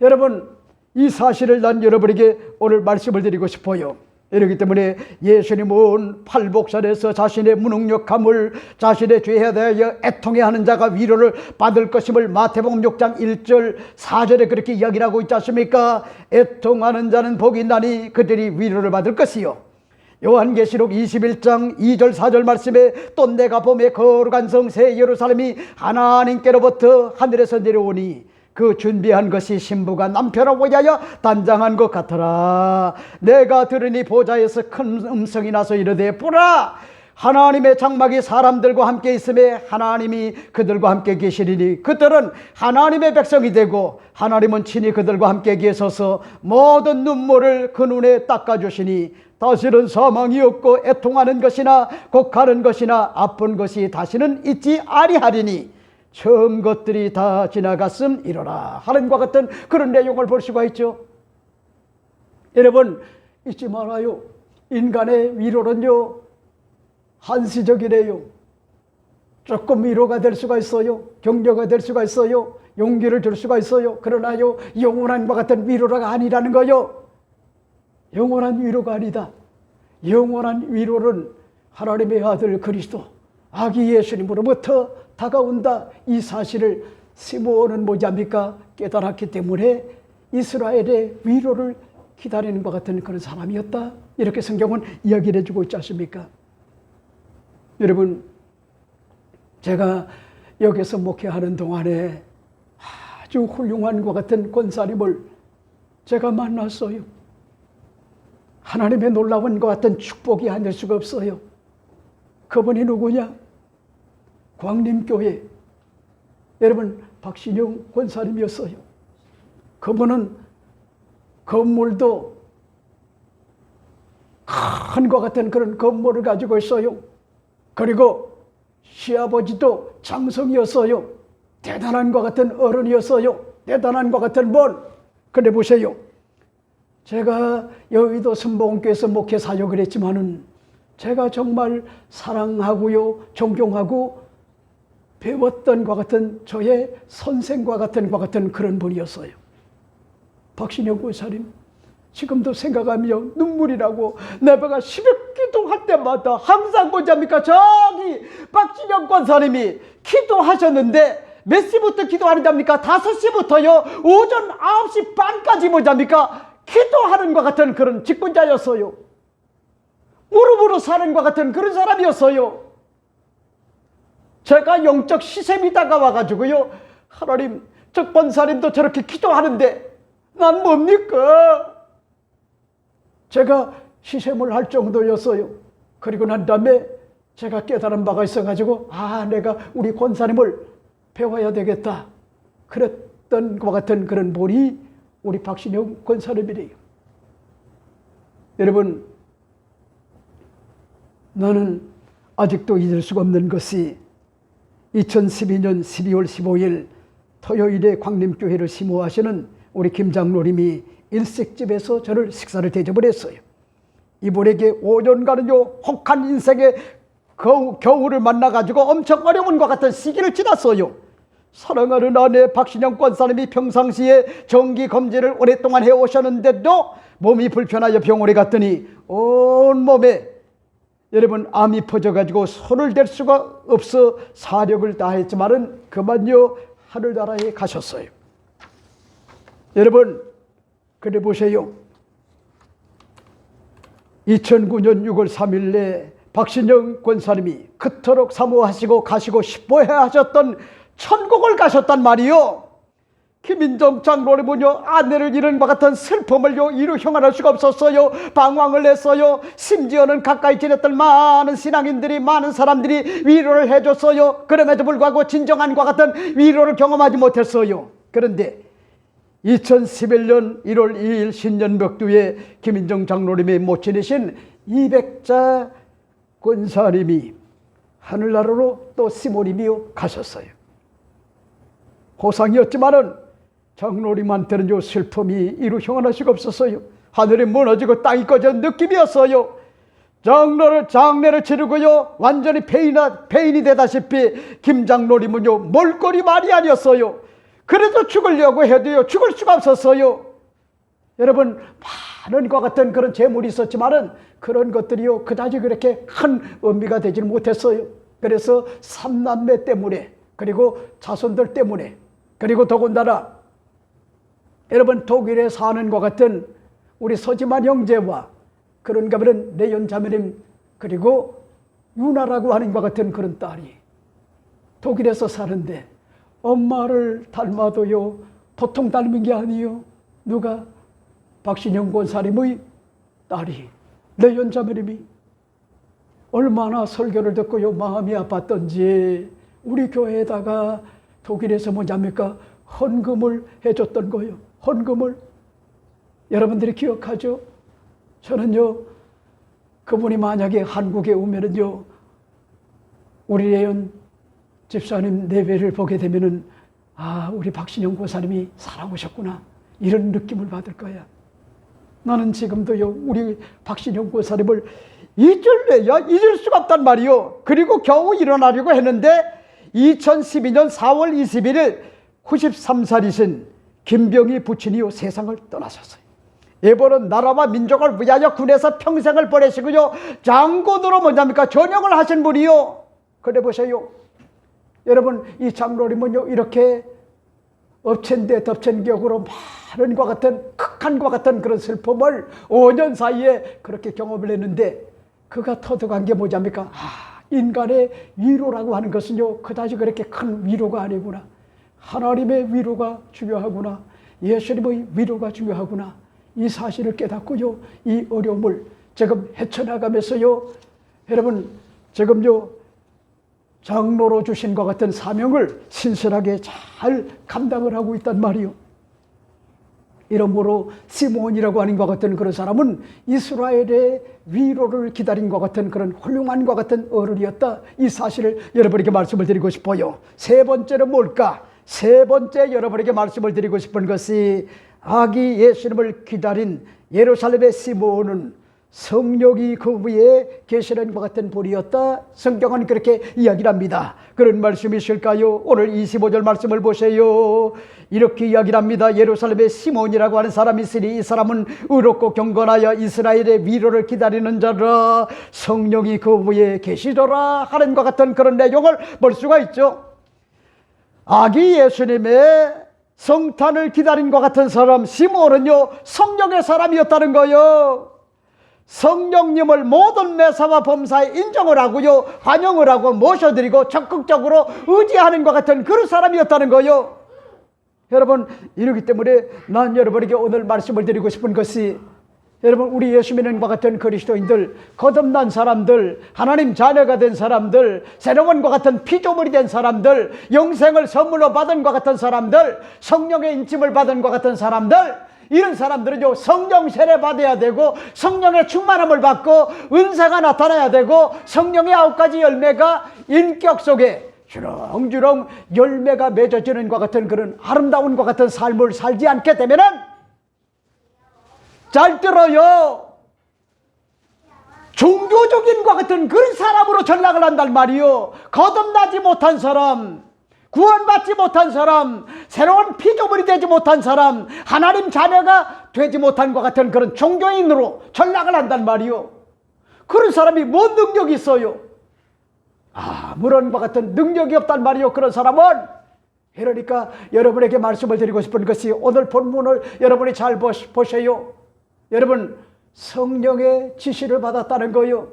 여러분, 이 사실을 난 여러분에게 오늘 말씀을 드리고 싶어요. 이렇기 때문에 예수님은 팔복산에서 자신의 무능력함을 자신의 죄에 대하여 애통해하는 자가 위로를 받을 것임을 마태복음 6장 1절 4절에 그렇게 이야기하고 있지 않습니까? 애통하는 자는 복이 있나니 그들이 위로를 받을 것이요. 요한계시록 21장 2절 4절 말씀에 또 내가 봄에 거룩한 성 새 예루살렘이 하나님께로부터 하늘에서 내려오니 그 준비한 것이 신부가 남편을 위하여 단장한 것 같더라. 내가 들으니 보좌에서 큰 음성이 나서 이르되 보라, 하나님의 장막이 사람들과 함께 있음에 하나님이 그들과 함께 계시리니 그들은 하나님의 백성이 되고 하나님은 친히 그들과 함께 계셔서 모든 눈물을 그 눈에 닦아주시니 다시는 사망이 없고 애통하는 것이나 곡하는 것이나 아픈 것이 다시는 있지 아니하리니 처음 것들이 다 지나갔음 이러라 하는 것 같은 그런 내용을 볼 수가 있죠. 여러분, 잊지 말아요. 인간의 위로는요 한시적이래요. 조금 위로가 될 수가 있어요. 격려가 될 수가 있어요. 용기를 줄 수가 있어요. 그러나요 영원한 것 같은 위로가 아니라는 거요. 영원한 위로가 아니다. 영원한 위로는 하나님의 아들 그리스도 아기 예수님으로부터 다가온다. 이 사실을 시므온은 뭐합니까? 깨달았기 때문에 이스라엘의 위로를 기다리는 것 같은 그런 사람이었다. 이렇게 성경은 이야기를 해주고 있지 않습니까? 여러분, 제가 여기서 목회하는 동안에 아주 훌륭한 것 같은 권사님을 제가 만났어요. 하나님의 놀라운 것 같은 축복이 아닐 수가 없어요. 그분이 누구냐? 광림교회 여러분 박신영 권사님이었어요. 그분은 건물도 큰 것 같은 그런 건물을 가지고 있어요. 그리고 시아버지도 장성이었어요. 대단한 것 같은 어른이었어요. 대단한 것 같은 분. 근데 보세요, 제가 여의도 선봉교에서 목회 사역을 했지만은 제가 정말 사랑하고요 존경하고 배웠던 것 같은 저의 선생과 같은 것 같은 그런 분이었어요. 박신영 권사님, 지금도 생각하며 눈물이 나고 내가 새벽 기도할 때마다 항상 뭐합니까? 저기 박신영 권사님이 기도하셨는데 몇 시부터 기도하는답니까? 5시부터요 오전 9시 반까지 뭐합니까? 기도하는 것 같은 그런 직분자였어요. 무릎으로 사는 것 같은 그런 사람이었어요. 제가 영적 시샘이 다가와가지고요, 하나님, 저 권사님도 저렇게 기도하는데 난 뭡니까? 제가 시샘을 할 정도였어요. 그리고 난 다음에 제가 깨달은 바가 있어가지고 내가 우리 권사님을 배워야 되겠다. 그랬던 것 같은 그런 분이 우리 박신영 권사님이래요. 여러분, 나는 아직도 잊을 수가 없는 것이 2012년 12월 15일 토요일에 광림교회를 심호하시는 우리 김장로님이 일식집에서 저를 식사를 대접을 했어요. 이분에게 5년간은요 혹한 인생의 겨울을 만나가지고 엄청 어려운 것 같은 시기를 지났어요. 사랑하는 아내 박신영 권사님이 평상시에 정기검진을 오랫동안 해오셨는데도 몸이 불편하여 병원에 갔더니 온몸에 여러분 암이 퍼져가지고 손을 댈 수가 없어 사력을 다했지만은 그만요 하늘나라에 가셨어요. 여러분, 그래 보세요. 2009년 6월 3일에 박신영 권사님이 그토록 사모하시고 가시고 싶어해 하셨던 천국을 가셨단 말이요. 김인정 장로님은요, 아내를 잃은 것 같은 슬픔을요, 이루 형언할 수가 없었어요. 방황을 했어요. 심지어는 가까이 지냈던 많은 신앙인들이, 많은 사람들이 위로를 해줬어요. 그럼에도 불구하고 진정한 것 같은 위로를 경험하지 못했어요. 그런데 2011년 1월 2일 신년벽두에 김인정 장로님의 모친이신 이백자 권사님이 하늘나라로 또 시모님이요 가셨어요. 호상이었지만은 장로님한테는 슬픔이 이루 형언할 수가 없었어요. 하늘이 무너지고 땅이 꺼진 느낌이었어요. 장례를 치르고요, 완전히 폐인이 되다시피 김 장로님은요, 몰골이 아니었어요. 그래도 죽으려고 해도요, 죽을 수가 없었어요. 여러분, 많은 것 같은 그런 재물이 있었지만은 그런 것들이요, 그다지 그렇게 큰 의미가 되지 못했어요. 그래서 삼남매 때문에, 그리고 자손들 때문에, 그리고 더군다나 여러분, 독일에 사는 것 같은 우리 서지만 형제와 그런가 하면 내연 자매님, 그리고 유나라고 하는 것 같은 그런 딸이 독일에서 사는데 엄마를 닮아도요, 보통 닮은 게 아니요. 누가? 박신영 권사님의 딸이, 내연 자매님이 얼마나 설교를 듣고요, 마음이 아팠던지 우리 교회에다가 독일에서 뭐냐입니까? 헌금을 해줬던 거예요. 헌금을. 여러분들이 기억하죠? 저는요, 그분이 만약에 한국에 오면은요, 우리 예연 집사님 내외를 보게 되면은, 아, 우리 박신영 고사님이 살아오셨구나, 이런 느낌을 받을 거야. 나는 지금도요, 우리 박신영 고사님을 잊을 수가 없단 말이요. 그리고 겨우 일어나려고 했는데 2012년 4월 21일 93살이신 김병희 부친이요, 세상을 떠나셨어요. 이분은 나라와 민족을 위하여 군에서 평생을 보내시고요, 장군으로 뭐냐입니까? 전역을 하신 분이요. 그래 보세요. 여러분, 이 장로님은요, 이렇게 엎친데 덮친 격으로 많은 것 같은, 극한과 같은 그런 슬픔을 5년 사이에 그렇게 경험을 했는데, 그가 터득한 게 뭐냐입니까? 인간의 위로라고 하는 것은요, 그다지 그렇게 큰 위로가 아니구나. 하나님의 위로가 중요하구나. 예수님의 위로가 중요하구나. 이 사실을 깨닫고요, 이 어려움을 지금 헤쳐나가면서요, 여러분, 지금요, 장로로 주신 것 같은 사명을 신실하게 잘 감당을 하고 있단 말이요. 이러므로 시몬이라고 하는 것 같은 그런 사람은 이스라엘의 위로를 기다린 것 같은 그런 훌륭한 것 같은 어른이었다. 이 사실을 여러분에게 말씀을 드리고 싶어요. 세 번째는 뭘까? 세 번째 여러분에게 말씀을 드리고 싶은 것이, 아기 예수님을 기다린 예루살렘의 시몬은 성령이 그 위에 계시는 것 같은 분이었다. 성경은 그렇게 이야기를 합니다. 그런 말씀이 있을까요? 오늘 25절 말씀을 보세요. 이렇게 이야기를 합니다. 예루살렘에 시몬이라고 하는 사람이 있으니 이 사람은 의롭고 경건하여 이스라엘의 위로를 기다리는 자라, 성령이 그 위에 계시더라 하는 것 같은 그런 내용을 볼 수가 있죠. 아기 예수님의 성탄을 기다린 것 같은 사람 시몬은요, 성령의 사람이었다는 거예요. 성령님을 모든 매사와 범사에 인정을 하고요, 환영을 하고 모셔드리고 적극적으로 의지하는 것 같은 그런 사람이었다는 거예요. 여러분, 이러기 때문에 난 여러분에게 오늘 말씀을 드리고 싶은 것이, 여러분, 우리 예수 믿는 것 같은 그리스도인들, 거듭난 사람들, 하나님 자녀가 된 사람들, 새로운 것 같은 피조물이 된 사람들, 영생을 선물로 받은 것 같은 사람들, 성령의 인침을 받은 것 같은 사람들, 이런 사람들은요, 성령 세례 받아야 되고, 성령의 충만함을 받고, 은사가 나타나야 되고, 성령의 9가지 열매가 인격 속에 주렁주렁 열매가 맺어지는 것 같은 그런 아름다운 것 같은 삶을 살지 않게 되면은, 잘 들어요, 종교적인 것 같은 그런 사람으로 전락을 한단 말이요. 거듭나지 못한 사람, 구원받지 못한 사람, 새로운 피조물이 되지 못한 사람, 하나님 자녀가 되지 못한 것 같은 그런 종교인으로 전락을 한단 말이요. 그런 사람이 뭔 능력이 있어요? 아무런 것 같은 능력이 없단 말이요. 그런 사람은. 그러니까 여러분에게 말씀을 드리고 싶은 것이, 오늘 본문을 여러분이 잘 보세요. 여러분, 성령의 지시를 받았다는 거요.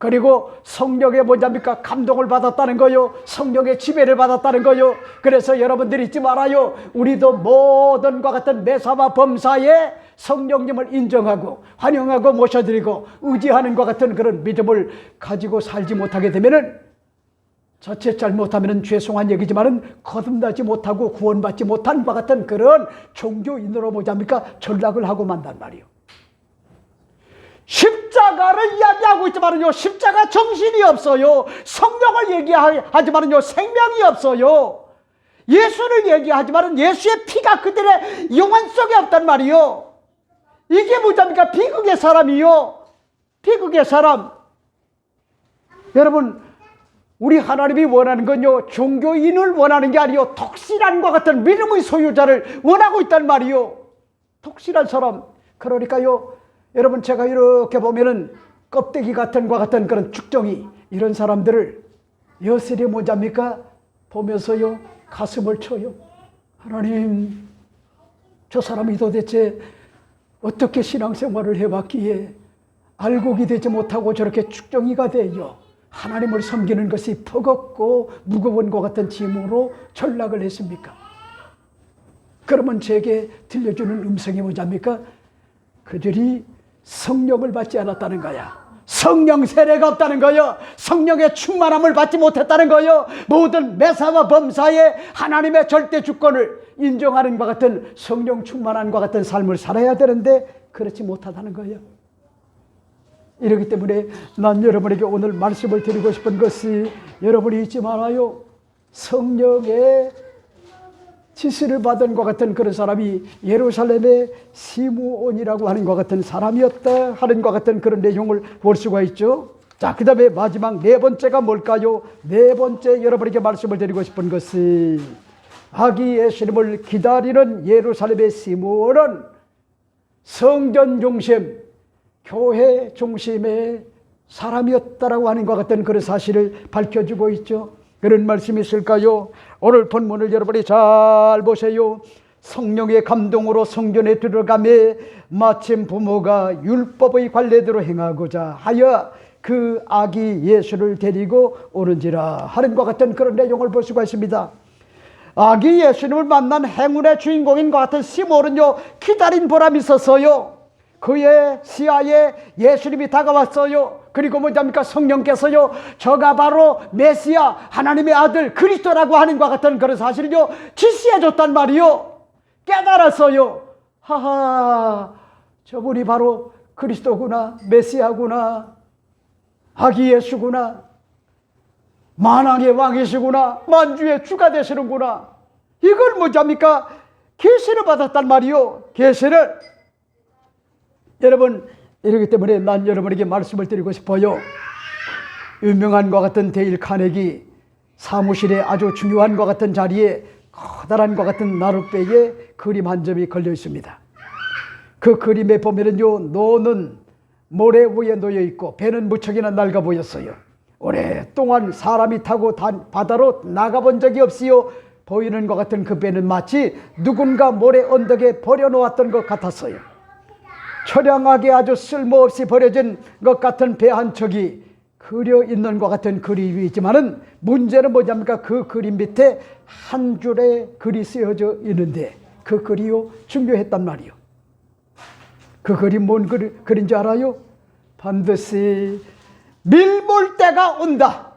그리고 성령의 뭐냐입니까? 감동을 받았다는 거요. 성령의 지배를 받았다는 거요. 그래서 여러분들이 잊지 말아요. 우리도 모든과 같은 매사와 범사에 성령님을 인정하고 환영하고 모셔드리고 의지하는 것 같은 그런 믿음을 가지고 살지 못하게 되면은 자칫 잘못하면 죄송한 얘기지만은 거듭나지 못하고 구원받지 못한 것 같은 그런 종교인으로 뭐냐입니까? 전락을 하고 만단 말이요. 십자가를 이야기하고 있지만은요, 십자가 정신이 없어요. 성령을 얘기하지만은요, 생명이 없어요. 예수를 얘기하지만은 예수의 피가 그들의 영혼 속에 없단 말이요. 이게 뭐랍니까? 비극의 사람이요. 비극의 사람. 여러분, 우리 하나님이 원하는 건요, 종교인을 원하는 게 아니요, 독실한과 같은 믿음의 소유자를 원하고 있단 말이요. 독실한 사람. 그러니까요, 여러분, 제가 이렇게 보면은 껍데기 같은 과 같은 그런 축정이 이런 사람들을 여슬이 뭐잡니까? 보면서요, 가슴을 쳐요. 하나님, 저 사람이 도대체 어떻게 신앙생활을 해왔기에 알곡이 되지 못하고 저렇게 축정이가 되요. 하나님을 섬기는 것이 버겁고 무거운 것 같은 짐으로 전락을 했습니까? 그러면 제게 들려주는 음성이 뭐잡니까? 그들이 성령을 받지 않았다는 거야. 성령 세례가 없다는 거요. 성령의 충만함을 받지 못했다는 거요. 모든 매사와 범사에 하나님의 절대 주권을 인정하는 것 같은 성령 충만한 것 같은 삶을 살아야 되는데 그렇지 못하다는 거예요. 이렇기 때문에 난 여러분에게 오늘 말씀을 드리고 싶은 것이, 여러분이 잊지 말아요. 성령의 지시를 받은 것 같은 그런 사람이 예루살렘의 시므온이라고 하는 것 같은 사람이었다 하는 것 같은 그런 내용을 볼 수가 있죠. 자, 그 다음에 마지막 네 번째가 뭘까요? 네 번째 여러분에게 말씀을 드리고 싶은 것이, 아기 예수님을 기다리는 예루살렘의 시므온은 성전 중심, 교회 중심의 사람이었다라고 하는 것 같은 그런 사실을 밝혀주고 있죠. 그런 말씀이 있을까요? 오늘 본문을 여러분이 잘 보세요. 성령의 감동으로 성전에 들어가매 마침 부모가 율법의 관례대로 행하고자 하여 그 아기 예수를 데리고 오는지라 하는 것 같은 그런 내용을 볼 수가 있습니다. 아기 예수님을 만난 행운의 주인공인 것 같은 시므온은요, 기다린 보람이 있었어요. 그의 시야에 예수님이 다가왔어요. 그리고 뭐냐입니까? 성령께서요, 저가 바로 메시아, 하나님의 아들 그리스도라고 하는 것 같은 그런 사실을요, 지시해 줬단 말이요. 깨달았어요. 하하, 저분이 바로 그리스도구나, 메시아구나, 아기 예수구나, 만왕의 왕이시구나, 만주의 주가 되시는구나. 이걸 뭐냐입니까? 계시를 받았단 말이요. 계시를. 여러분, 이러기 때문에 난 여러분에게 말씀을 드리고 싶어요. 유명한 것 같은 데일 카네기 사무실에 아주 중요한 것 같은 자리에 커다란 것 같은 나룻배에 그림 한 점이 걸려 있습니다. 그 그림에 보면은요, 노는 모래 위에 놓여 있고 배는 무척이나 낡아 보였어요. 오랫동안 사람이 타고 바다로 나가본 적이 없이요, 보이는 것 같은 그 배는 마치 누군가 모래 언덕에 버려놓았던 것 같았어요. 처량하게 아주 쓸모없이 버려진 것 같은 배 한 척이 그려 있는 것 같은 그림이 있지만은, 문제는 뭐냐입니까? 그 그림 밑에 한 줄의 글이 쓰여져 있는데 그 글이요, 중요했단 말이요. 그 그림 뭔 글인지 알아요? 반드시 밀물 때가 온다.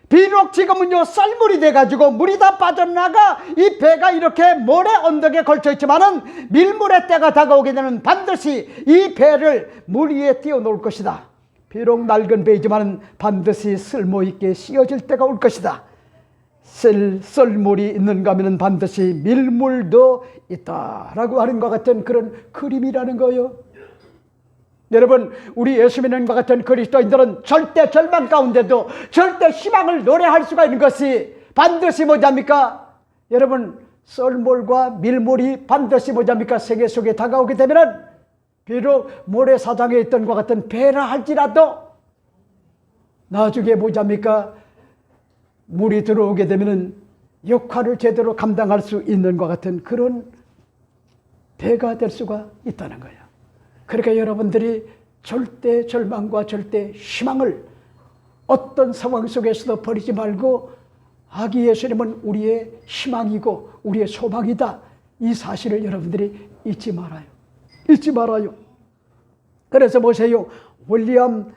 비록 지금은요, 썰물이 돼가지고 물이 다 빠져나가 이 배가 이렇게 모래 언덕에 걸쳐 있지만은, 밀물의 때가 다가오게 되면 반드시 이 배를 물 위에 띄워놓을 것이다. 비록 낡은 배이지만은 반드시 쓸모있게 씌워질 때가 올 것이다. 썰물이 있는가 하면 반드시 밀물도 있다라고 하는 것 같은 그런 그림이라는 거예요. 여러분, 우리 예수 믿는 것 같은 그리스도인들은 절대 절망 가운데도 절대 희망을 노래할 수가 있는 것이 반드시 뭐냐입니까? 여러분, 썰물과 밀물이 반드시 뭐냐입니까? 세계 속에 다가오게 되면은, 비록 모래사장에 있던 것 같은 배라 할지라도 나중에 뭐냐입니까? 물이 들어오게 되면은 역할을 제대로 감당할 수 있는 것 같은 그런 배가 될 수가 있다는 거예요. 그러니까 여러분들이 절대 절망과 절대 희망을 어떤 상황 속에서도 버리지 말고 아기 예수님은 우리의 희망이고 우리의 소망이다. 이 사실을 여러분들이 잊지 말아요. 잊지 말아요. 그래서 보세요. 윌리엄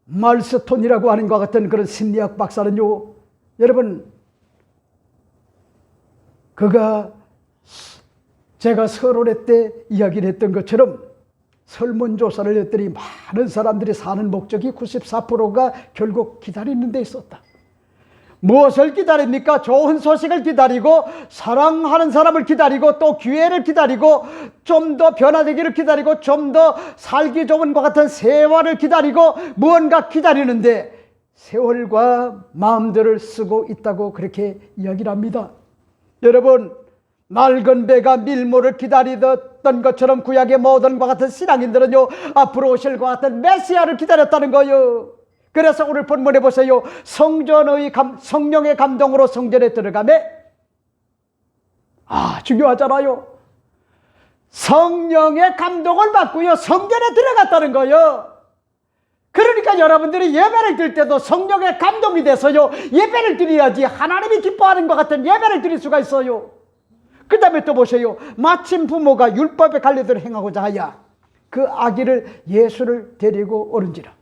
말스톤이라고 하는 것 같은 그런 심리학 박사는요, 여러분, 그가 제가 설원회 때 이야기를 했던 것처럼 설문조사를 했더니 많은 사람들이 사는 목적이 94%가 결국 기다리는 데 있었다. 무엇을 기다립니까? 좋은 소식을 기다리고 사랑하는 사람을 기다리고 또 기회를 기다리고 좀 더 변화되기를 기다리고 좀 더 살기 좋은 것 같은 세월을 기다리고 무언가 기다리는데 세월과 마음들을 쓰고 있다고 그렇게 이야기를 합니다. 여러분, 낡은 배가 밀물을 기다리던 것처럼 구약의 모든 것 같은 신앙인들은요, 앞으로 오실 것 같은 메시아를 기다렸다는 거예요. 그래서 오늘 본문에 보세요. 성령의 감동으로 성전에 들어가매, 중요하잖아요. 성령의 감동을 받고요, 성전에 들어갔다는 거예요. 그러니까 여러분들이 예배를 드릴 때도 성령의 감동이 돼서요, 예배를 드려야지 하나님이 기뻐하는 것 같은 예배를 드릴 수가 있어요. 그 다음에 또 보세요. 마침 부모가 율법의 관례대로 행하고자 하여 그 아기를 예수를 데리고 오는지라.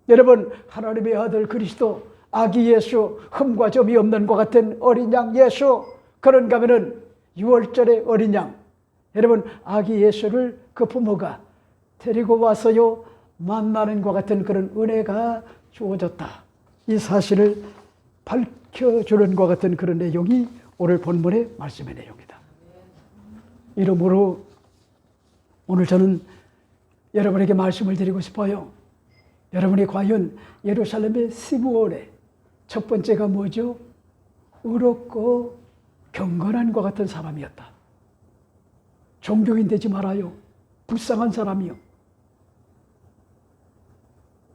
여러분, 하나님의 아들 그리스도, 아기 예수, 흠과 점이 없는 것 같은 어린 양 예수, 그런가 하면은 6월절의 어린 양, 여러분, 아기 예수를 그 부모가 데리고 와서요 만나는 것 같은 그런 은혜가 주어졌다. 이 사실을 밝혀주는 것 같은 그런 내용이 오늘 본문의 말씀의 내용이다. 이러므로 오늘 저는 여러분에게 말씀을 드리고 싶어요. 여러분이 과연 예루살렘의 시므온의 첫 번째가 뭐죠? 의롭고 경건한 것 같은 사람이었다. 종교인 되지 말아요. 불쌍한 사람이요.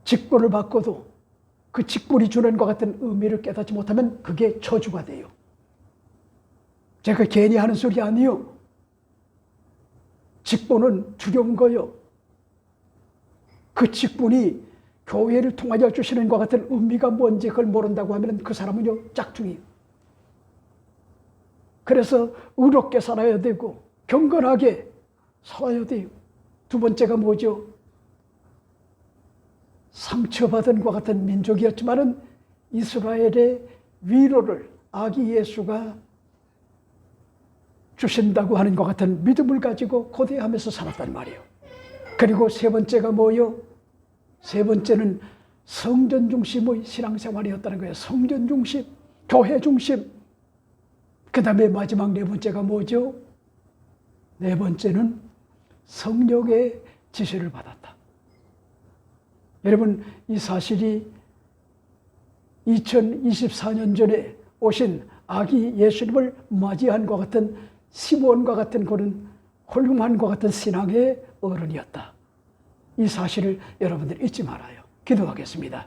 직분을 받고도 그 직분이 주는 것 같은 의미를 깨닫지 못하면 그게 저주가 돼요. 제가 괜히 하는 소리 아니요. 직분은 두려운 거요. 그 직분이 교회를 통하여 주시는 것 같은 의미가 뭔지 그걸 모른다고 하면 그 사람은요 짝퉁이에요. 그래서 의롭게 살아야 되고 경건하게 살아야 돼요. 두 번째가 뭐죠? 상처받은 것 같은 민족이었지만은 이스라엘의 위로를 아기 예수가 주신다고 하는 것 같은 믿음을 가지고 고대하면서 살았단 말이에요. 그리고 세 번째가 뭐요? 세 번째는 성전 중심의 신앙생활이었다는 거예요. 성전 중심, 교회 중심. 그 다음에 마지막 네 번째가 뭐죠? 네 번째는 성령의 지시를 받았다. 여러분, 이 사실이 2024년 전에 오신 아기 예수님을 맞이한 것 같은 시므온과 같은 그런 훌륭한 것 같은 신앙의 어른이었다. 이 사실을 여러분들 잊지 말아요. 기도하겠습니다.